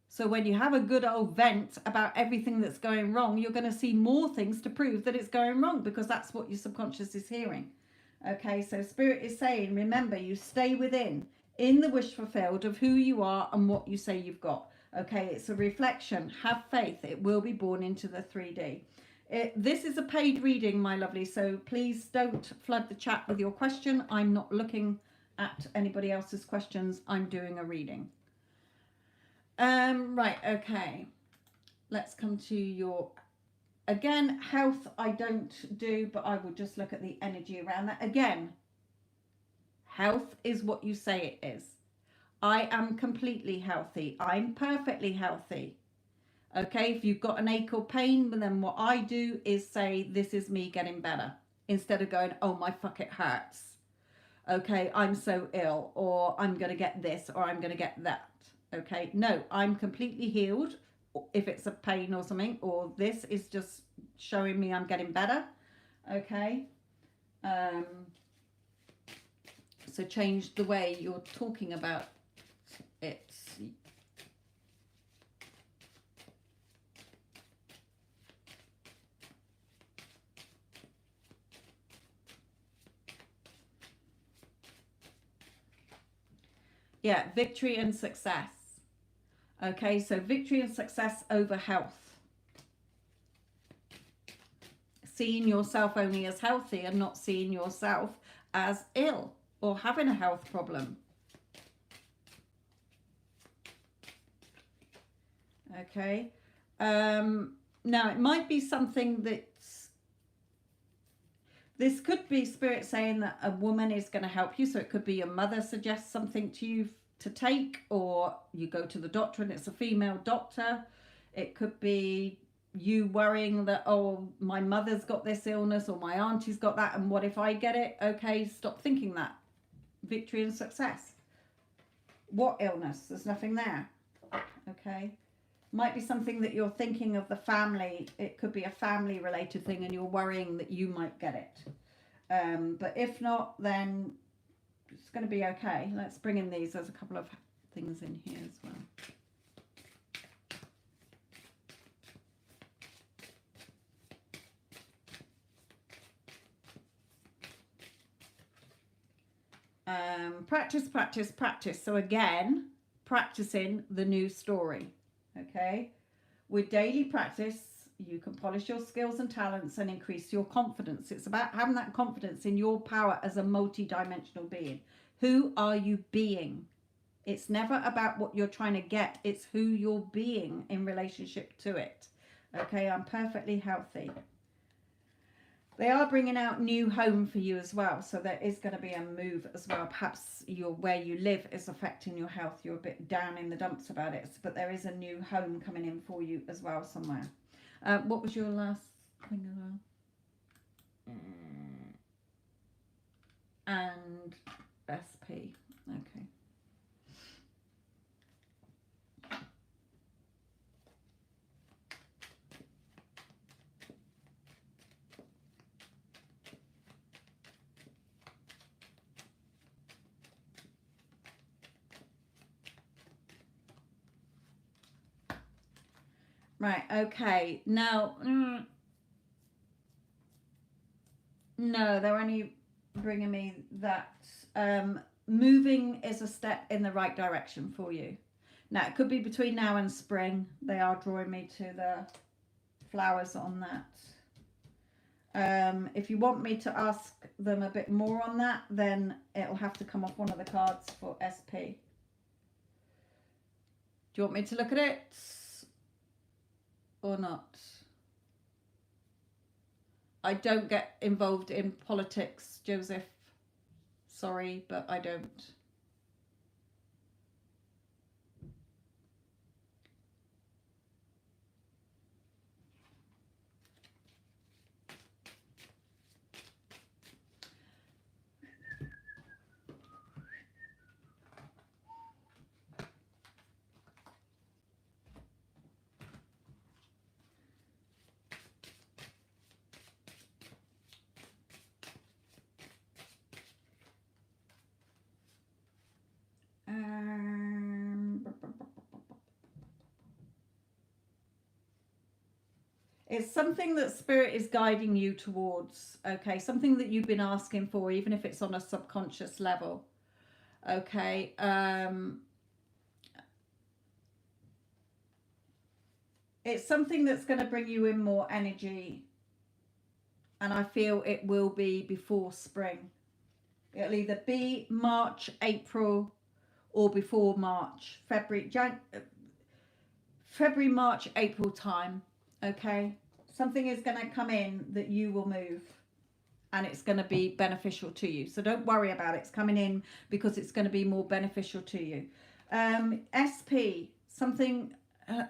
So when you have a good old vent about everything that's going wrong, you're going to see more things to prove that it's going wrong, because that's what your subconscious is hearing. Okay, so Spirit is saying, remember, you stay within, in the wish fulfilled of who you are and what you say you've got. Okay, it's a reflection. Have faith. It will be born into the 3D. This is a paid reading, my lovely, so please don't flood the chat with your question. I'm not looking at anybody else's questions. I'm doing a reading. Right, okay. Let's come to your, again, health I don't do, but I will just look at the energy around that. Again, health is what you say it is. I am completely healthy. I'm perfectly healthy. Okay, if you've got an ache or pain, then what I do is say, this is me getting better. Instead of going, oh my fuck, it hurts. Okay, I'm so ill, or I'm going to get this, or I'm going to get that. Okay, no, I'm completely healed. If it's a pain or something, or this is just showing me I'm getting better. Okay. So change the way you're talking about it. Yeah, victory and success. Okay, so victory and success over health. Seeing yourself only as healthy and not seeing yourself as ill or having a health problem. Okay. Now, it might be something that's, this could be Spirit saying that a woman is going to help you. So it could be your mother suggests something to you to take, or you go to the doctor and it's a female doctor. It could be you worrying that, oh, my mother's got this illness or my auntie's got that, and what if I get it? Okay, stop thinking that. Victory and success. What illness? There's nothing there. Okay. Might be something that you're thinking of the family. It could be a family related thing and you're worrying that you might get it. But if not, then it's going to be okay. Let's bring in these. There's a couple of things in here as well. Practice, practice, practice. So again, practicing the new story. Okay, with daily practice, you can polish your skills and talents and increase your confidence. It's about having that confidence in your power as a multi-dimensional being. Who are you being? It's never about what you're trying to get. It's who you're being in relationship to it. Okay, I'm perfectly healthy. They are bringing out new home for you as well. So there is going to be a move as well. Perhaps where you live is affecting your health. You're a bit down in the dumps about it. But there is a new home coming in for you as well somewhere. What was your last thing as well? And SP. Okay. Right, okay. Now, no, they're only bringing me that moving is a step in the right direction for you. Now, it could be between now and spring. They are drawing me to the flowers on that. If you want me to ask them a bit more on that, then it'll have to come off one of the cards for SP. Do you want me to look at it or not? I don't get involved in politics, Joseph. Sorry, but I don't. It's something that Spirit is guiding you towards, okay? Something that you've been asking for, even if it's on a subconscious level, okay? It's something that's going to bring you in more energy, and I feel it will be before spring. It'll either be March, April, or before March, February, March, April time, okay? Something is going to come in that you will move, and it's going to be beneficial to you. So don't worry about it. It's coming in because it's going to be more beneficial to you. SP, something,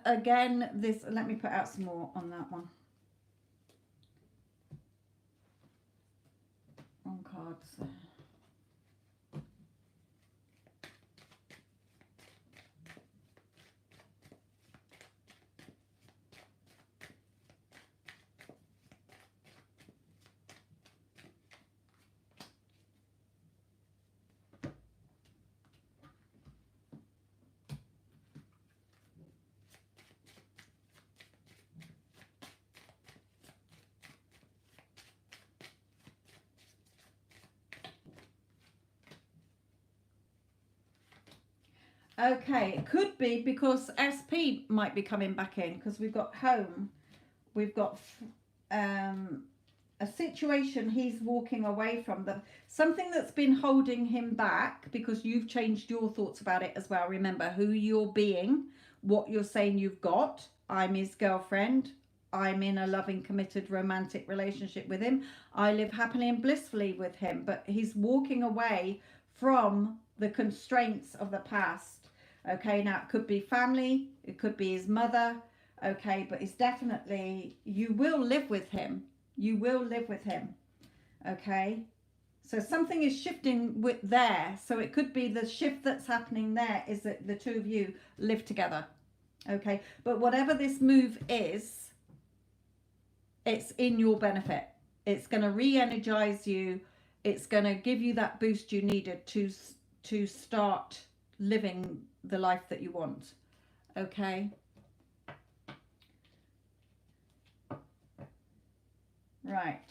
again, this, let me put out some more on that one. Wrong cards. Okay, it could be because SP might be coming back in because we've got home, we've got a situation he's walking away from, them, something that's been holding him back because you've changed your thoughts about it as well. Remember who you're being, what you're saying you've got. I'm his girlfriend. I'm in a loving, committed, romantic relationship with him. I live happily and blissfully with him, but he's walking away from the constraints of the past. Okay, now it could be family, it could be his mother, okay, but it's definitely, you will live with him. You will live with him, okay? So something is shifting with there. So it could be the shift that's happening there is that the two of you live together, okay? But whatever this move is, it's in your benefit. It's going to re-energize you. It's going to give you that boost you needed to start living the life that you want, okay? Right.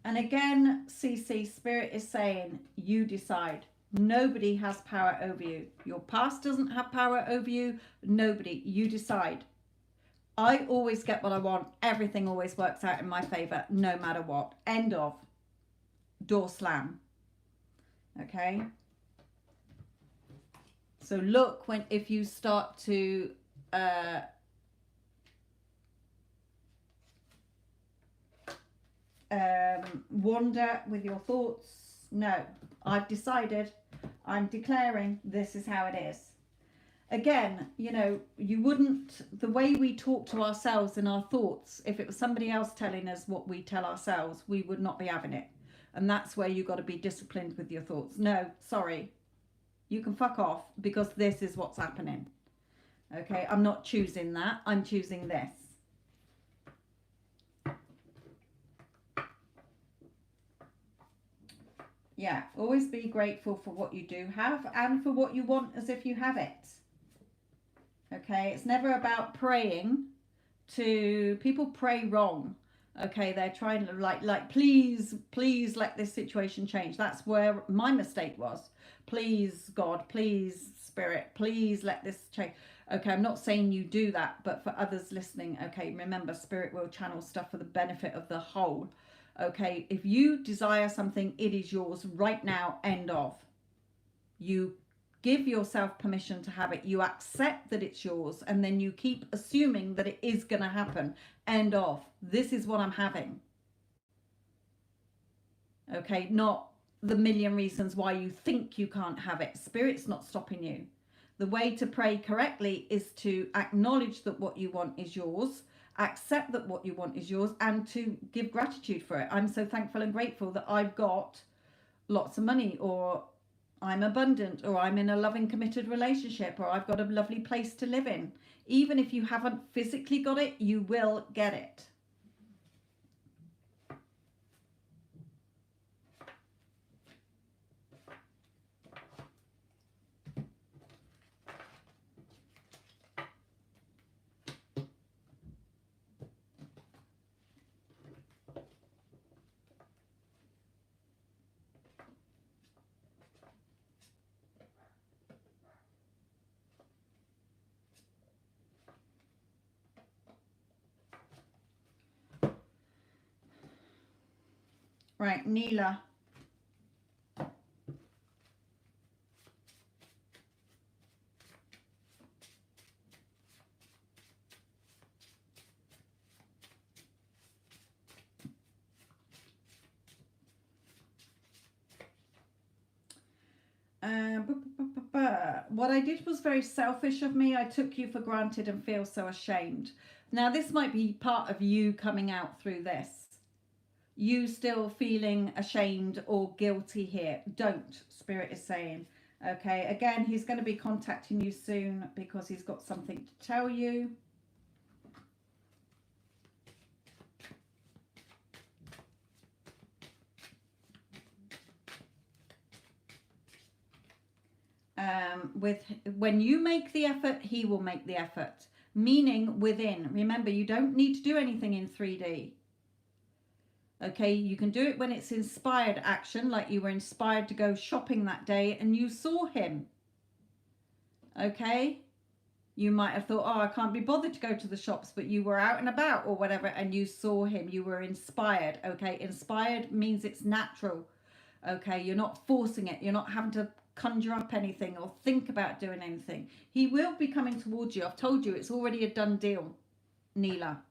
And again, CC, Spirit is saying, you decide. Nobody has power over you. Your past doesn't have power over you. Nobody. You decide. I always get what I want. Everything always works out in my favor, no matter what. End of. Door slam. Okay? So look, if you start to wander with your thoughts, no, I've decided, I'm declaring this is how it is. again, you know, you wouldn't, the way we talk to ourselves in our thoughts, if it was somebody else telling us what we tell ourselves, we would not be having it. And that's where you got to be disciplined with your thoughts. No, sorry, you can fuck off, because this is what's happening. Okay, I'm not choosing that, I'm choosing this. Yeah, always be grateful for what you do have and for what you want as if you have it. Okay, it's never about praying to, people pray wrong. Okay, they're trying to like please let this situation change. That's where my mistake was. Please God, please Spirit, please let this change. Okay, I'm not saying you do that, but for others listening, okay, remember, Spirit will channel stuff for the benefit of the whole. Okay, if you desire something, it is yours right now, end of. You give yourself permission to have it, you accept that it's yours, and then you keep assuming that it is going to happen, end of. This is what I'm having. Okay, not the million reasons why you think you can't have it. Spirit's not stopping you. The way to pray correctly is to acknowledge that what you want is yours, accept that what you want is yours, and to give gratitude for it. I'm so thankful and grateful that I've got lots of money, or I'm abundant, or I'm in a loving, committed relationship, or I've got a lovely place to live in. Even if you haven't physically got it, you will get it. Right, Neela. What I did was very selfish of me. I took you for granted and feel so ashamed. Now, this might be part of you coming out through this. You still feeling ashamed or guilty here. Don't, Spirit is saying. Okay, again, he's going to be contacting you soon because he's got something to tell you. When you make the effort, he will make the effort. Meaning within. Remember, you don't need to do anything in 3D. Okay, you can do it when it's inspired action, like you were inspired to go shopping that day and you saw him. Okay, you might have thought, oh, I can't be bothered to go to the shops, but you were out and about or whatever and you saw him. You were inspired. Okay, inspired means it's natural. Okay, you're not forcing it. You're not having to conjure up anything or think about doing anything. He will be coming towards you. I've told you, it's already a done deal, Neela.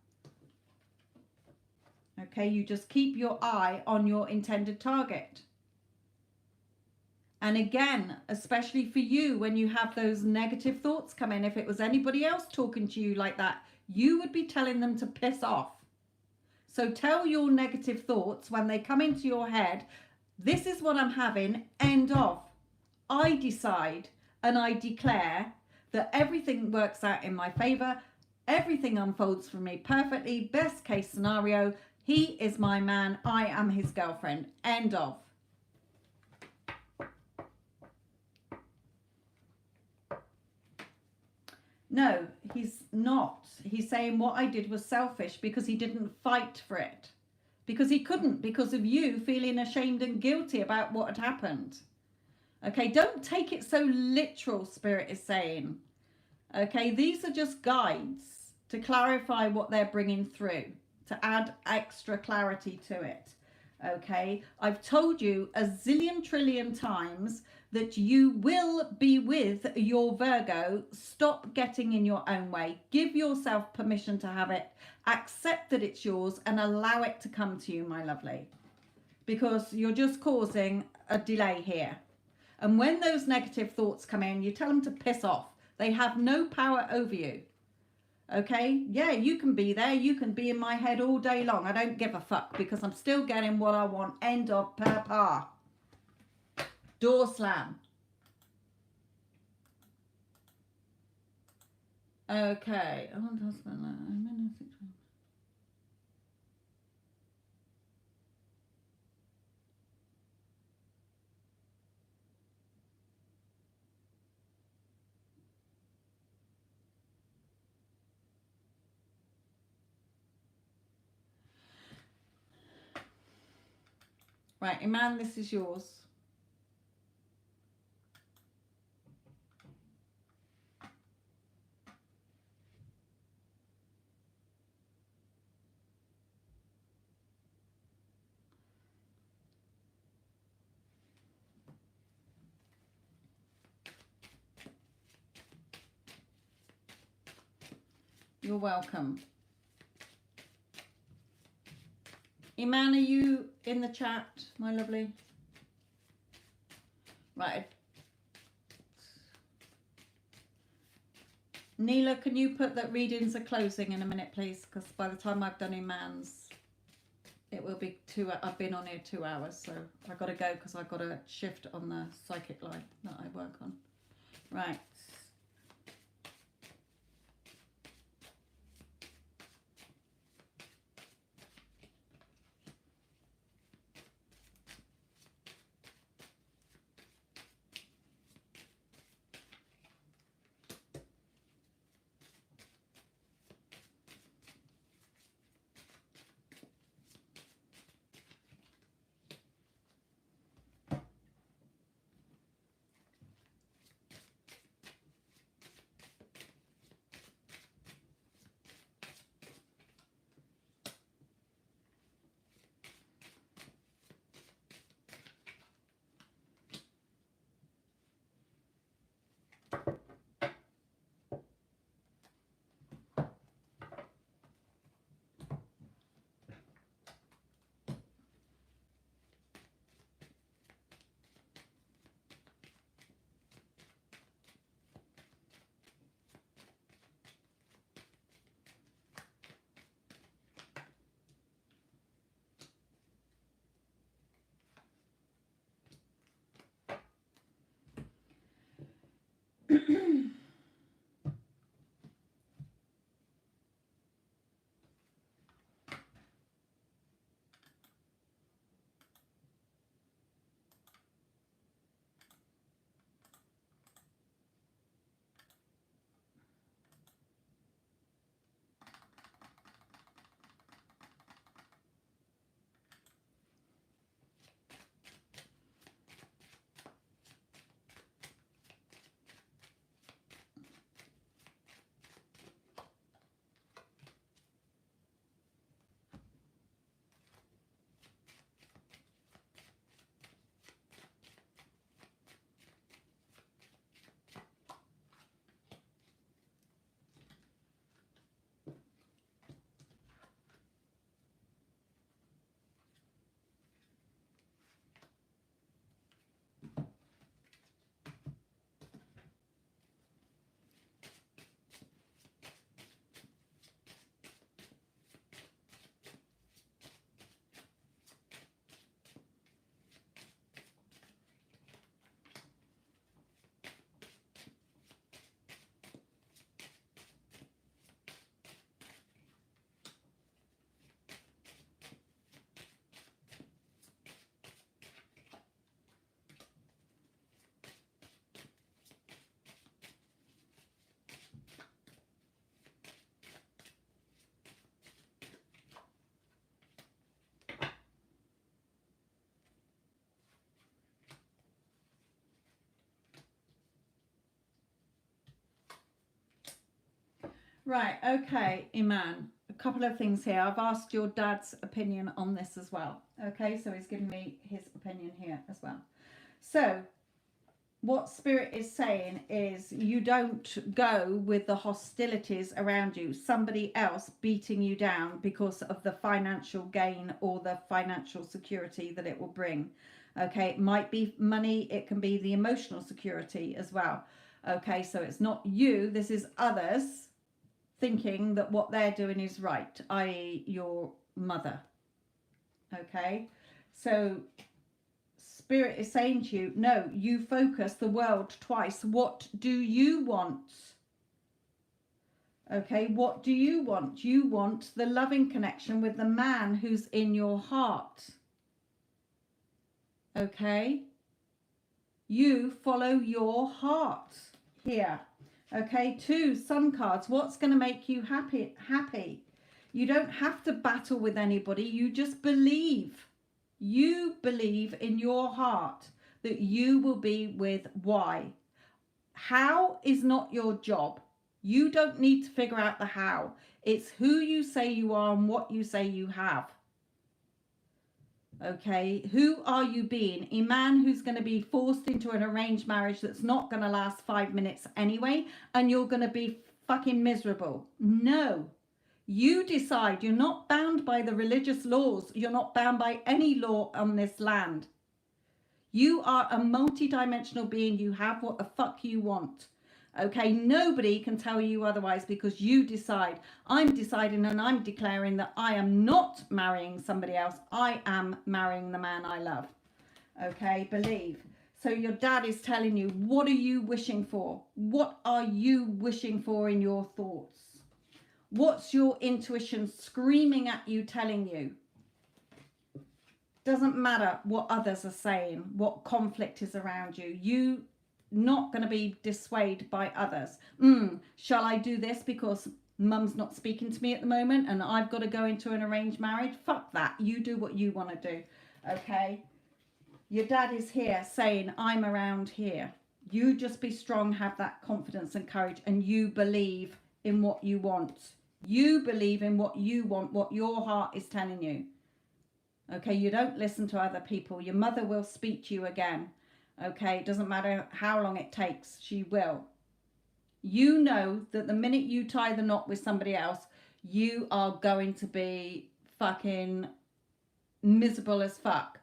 Okay, you just keep your eye on your intended target. And again, especially for you, when you have those negative thoughts come in, if it was anybody else talking to you like that, you would be telling them to piss off. So tell your negative thoughts when they come into your head, this is what I'm having, end of. I decide and I declare that everything works out in my favor. Everything unfolds for me perfectly. Best case scenario, he is my man. I am his girlfriend. End of. No, he's not. He's saying what I did was selfish because he didn't fight for it. Because he couldn't, because of you feeling ashamed and guilty about what had happened. Okay, don't take it so literal, Spirit is saying. Okay, these are just guides to clarify what they're bringing through, to add extra clarity to it. Okay, I've told you a zillion trillion times that you will be with your Virgo. Stop getting in your own way. Give yourself permission to have it. Accept that it's yours and allow it to come to you, my lovely. Because you're just causing a delay here. And when those negative thoughts come in, you tell them to piss off. They have no power over you. Okay, yeah, you can be there, you can be in my head all day long. I don't give a fuck because I'm still getting what I want. End of papa. Door slam. Okay. Right, Iman, this is yours. You're welcome. Iman, are you in the chat, my lovely? Right. Neela, can you put that readings are closing in a minute, please? Because by the time I've done Iman's, it will be 2. I've been on here 2 hours, so I've got to go because I've got a shift on the psychic line that I work on. Right. Right, okay, Iman. A couple of things here. I've asked your dad's opinion on this as well. Okay, so he's given me his opinion here as well. So, what Spirit is saying is you don't go with the hostilities around you, somebody else beating you down because of the financial gain or the financial security that it will bring. Okay, it might be money, it can be the emotional security as well. Okay, so it's not you, this is others thinking that what they're doing is right, i.e. your mother. Okay, so Spirit is saying to you, no, you focus the world twice. What do you want? Okay, what do you want? You want the loving connection with the man who's in your heart. Okay, you follow your heart here. Okay, 2 sun cards. What's going to make you happy? You don't have to battle with anybody. You just believe. You believe in your heart that you will be with why. How is not your job. You don't need to figure out the how. It's who you say you are and what you say you have. Okay, who are you being? A man who's going to be forced into an arranged marriage that's not going to last 5 minutes anyway, and you're going to be fucking miserable. No, you decide. You're not bound by the religious laws. You're not bound by any law on this land. You are a multi-dimensional being. You have what the fuck you want. Okay, nobody can tell you otherwise because you decide. I'm deciding and I'm declaring that I am not marrying somebody else. I am marrying the man I love. Okay, believe. So your dad is telling you, what are you wishing for? What are you wishing for in your thoughts? What's your intuition screaming at you, telling you? Doesn't matter what others are saying, what conflict is around you. You not going to be dissuaded by others. Shall I do this because mum's not speaking to me at the moment and I've got to go into an arranged marriage? Fuck that. You do what you want to do. Okay, your dad is here saying, I'm around here. You just be strong, have that confidence and courage, and you believe in what you want. You believe in what you want, what your heart is telling you. Okay, you don't listen to other people. Your mother will speak to you again. Okay, it doesn't matter how long it takes, she will. You know that the minute you tie the knot with somebody else, you are going to be fucking miserable as fuck.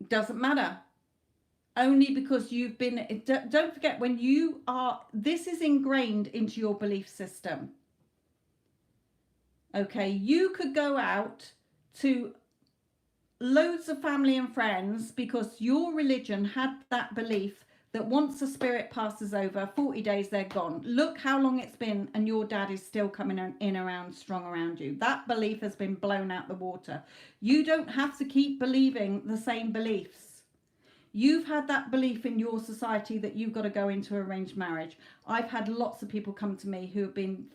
Doesn't matter. Only because you've been, don't forget, when you are, this is ingrained into your belief system. Okay, you could go out to loads of family and friends because your religion had that belief that once a spirit passes over, 40 days they're gone. Look how long it's been and your dad is still coming in around, strong around you. That belief has been blown out the water. You don't have to keep believing the same beliefs. You've had that belief in your society that you've got to go into arranged marriage. I've had lots of people come to me who have been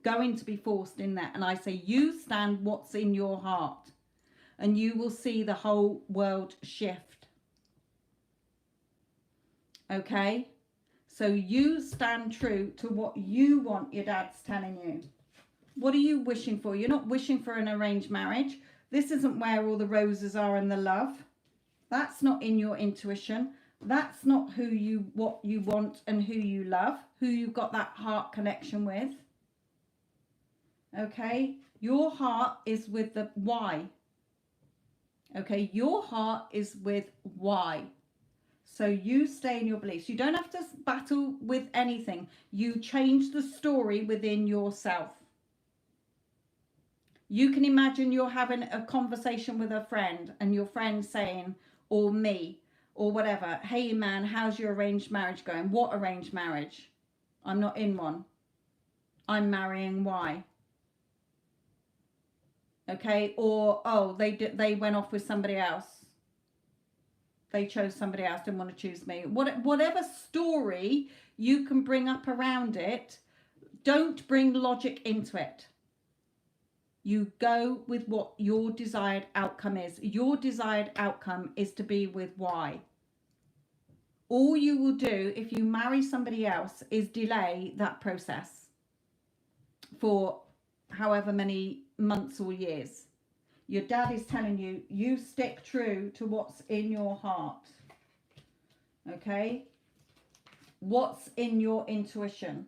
going to be forced in that. And I say, you stand what's in your heart and you will see the whole world shift. Okay? So you stand true to what you want your dad's telling you. What are you wishing for? You're not wishing for an arranged marriage. This isn't where all the roses are and the love. That's not in your intuition. That's not what you want and who you love, who you've got that heart connection with. Okay? Your heart is with the why. Okay? Your heart is with why. So you stay in your beliefs. You don't have to battle with anything. You change the story within yourself. You can imagine you're having a conversation with a friend and your friend saying, or me, or whatever, hey man, how's your arranged marriage going? What arranged marriage? I'm not in one. I'm marrying why? Okay, or oh, they went off with somebody else. They chose somebody else, didn't want to choose me. Whatever story you can bring up around it, don't bring logic into it. You go with what your desired outcome is. Your desired outcome is to be with why. All you will do if you marry somebody else is delay that process for however many months or years. Your dad is telling you, you stick true to what's in your heart. Okay? What's in your intuition?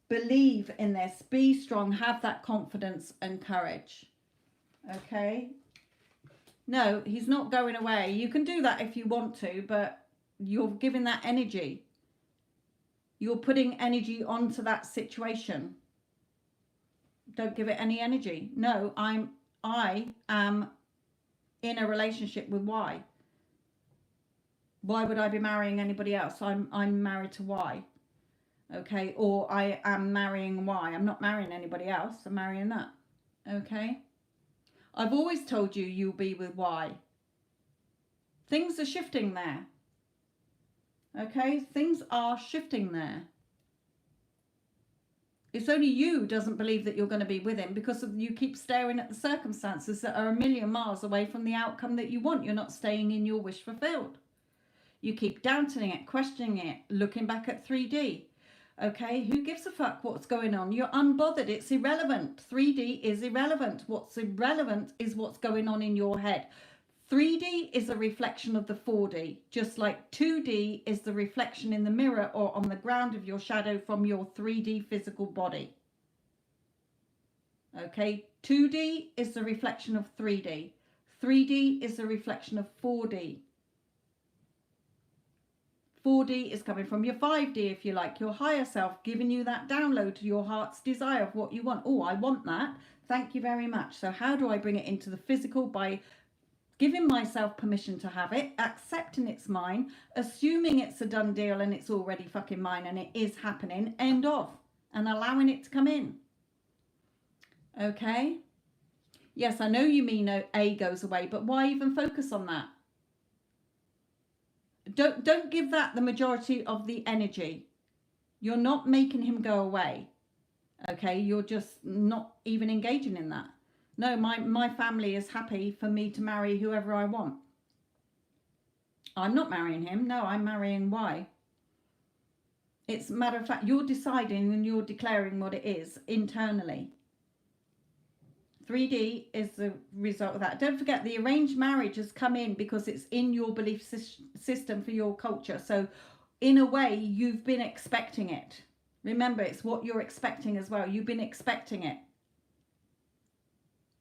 Believe in this. Be strong. Have that confidence and courage. Okay? No, he's not going away. You can do that if you want to, but you're giving that energy. You're putting energy onto that situation. Don't give it any energy. No, I am in a relationship with Y. Why would I be marrying anybody else? I'm married to Y. Okay, or I am marrying Y. I'm not marrying anybody else. I'm marrying that. Okay. I've always told you you'll be with Y. Things are shifting there. Okay, things are shifting there. It's only you doesn't believe that you're going to be with him because you keep staring at the circumstances that are a million miles away from the outcome that you want. You're not staying in your wish fulfilled. You keep doubting it, questioning it, looking back at 3D. Okay, who gives a fuck what's going on? You're unbothered. It's irrelevant. 3D is irrelevant. What's irrelevant is what's going on in your head. 3D is a reflection of the 4D, just like 2D is the reflection in the mirror or on the ground of your shadow from your 3D physical body. Okay, 2D is the reflection of 3D. 3D is the reflection of 4D. 4D is coming from your 5D, if you like, your higher self, giving you that download to your heart's desire of what you want. Oh, I want that. Thank you very much. So how do I bring it into the physical? By giving myself permission to have it, accepting it's mine, assuming it's a done deal and it's already fucking mine and it is happening, end of, and allowing it to come in. Okay? Yes, I know you mean A goes away, but why even focus on that? Don't give that the majority of the energy. You're not making him go away. Okay? You're just not even engaging in that. No, my family is happy for me to marry whoever I want. I'm not marrying him. No, I'm marrying Y. It's a matter of fact, you're deciding and you're declaring what it is internally. 3D is the result of that. Don't forget, the arranged marriage has come in because it's in your belief system for your culture. So in a way, you've been expecting it. Remember, it's what you're expecting as well. You've been expecting it.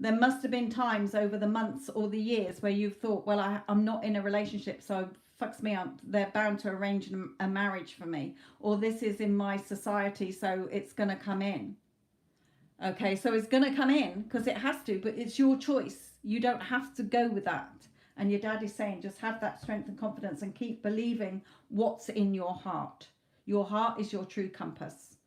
There must have been times over the months or the years where you've thought, well, I'm not in a relationship, so fucks me up. They're bound to arrange a marriage for me. Or this is in my society, so it's going to come in. Okay, so it's going to come in because it has to, but it's your choice. You don't have to go with that. And your dad is saying, just have that strength and confidence and keep believing what's in your heart. Your heart is your true compass.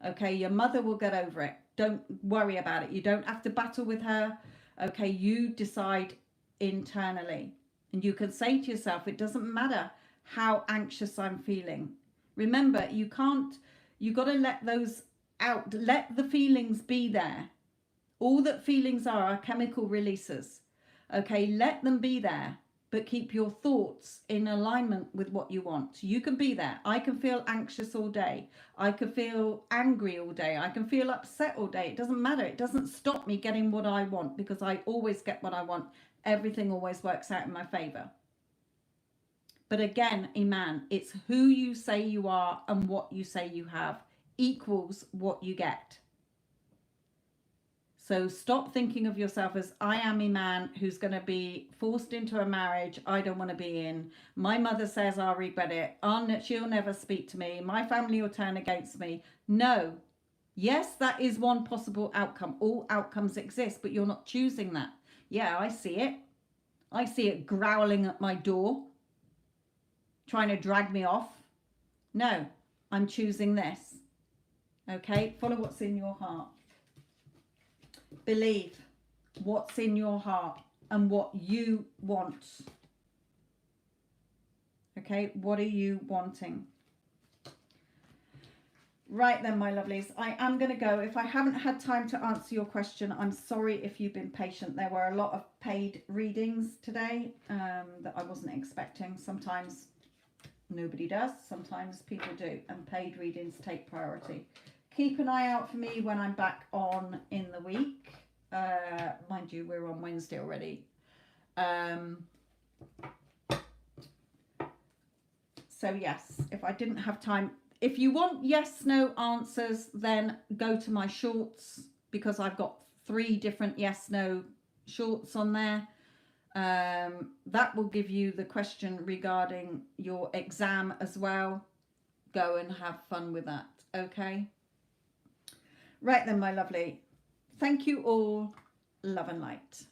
Okay, your mother will get over it. Don't worry about it. You don't have to battle with her. Okay, you decide internally. And you can say to yourself, it doesn't matter how anxious I'm feeling. Remember, you got to let those out. Let the feelings be there. All that feelings are chemical releases. Okay, let them be there. But keep your thoughts in alignment with what you want. You can be there. I can feel anxious all day. I can feel angry all day. I can feel upset all day. It doesn't matter. It doesn't stop me getting what I want because I always get what I want. Everything always works out in my favor. But again, Iman, it's who you say you are and what you say you have equals what you get. So stop thinking of yourself as I am a man who's going to be forced into a marriage I don't want to be in. My mother says I'll regret it. She'll never speak to me. My family will turn against me. No. Yes, that is one possible outcome. All outcomes exist, but you're not choosing that. Yeah, I see it. I see it growling at my door, trying to drag me off. No, I'm choosing this. Okay, follow what's in your heart. Believe what's in your heart and what you want. Okay, what are you wanting? Right then, my lovelies, I am going to go. If I haven't had time to answer your question, I'm sorry if you've been patient. There were a lot of paid readings today that I wasn't expecting. Sometimes nobody does. Sometimes people do. And paid readings take priority. Keep an eye out for me when I'm back on in the week. Mind you, we're on Wednesday already. So yes, if I didn't have time, if you want yes, no answers, then go to my shorts because I've got 3 different yes, no shorts on there. That will give you the question regarding your exam as well. Go and have fun with that. Okay. Right then, my lovely. Thank you all. Love and light.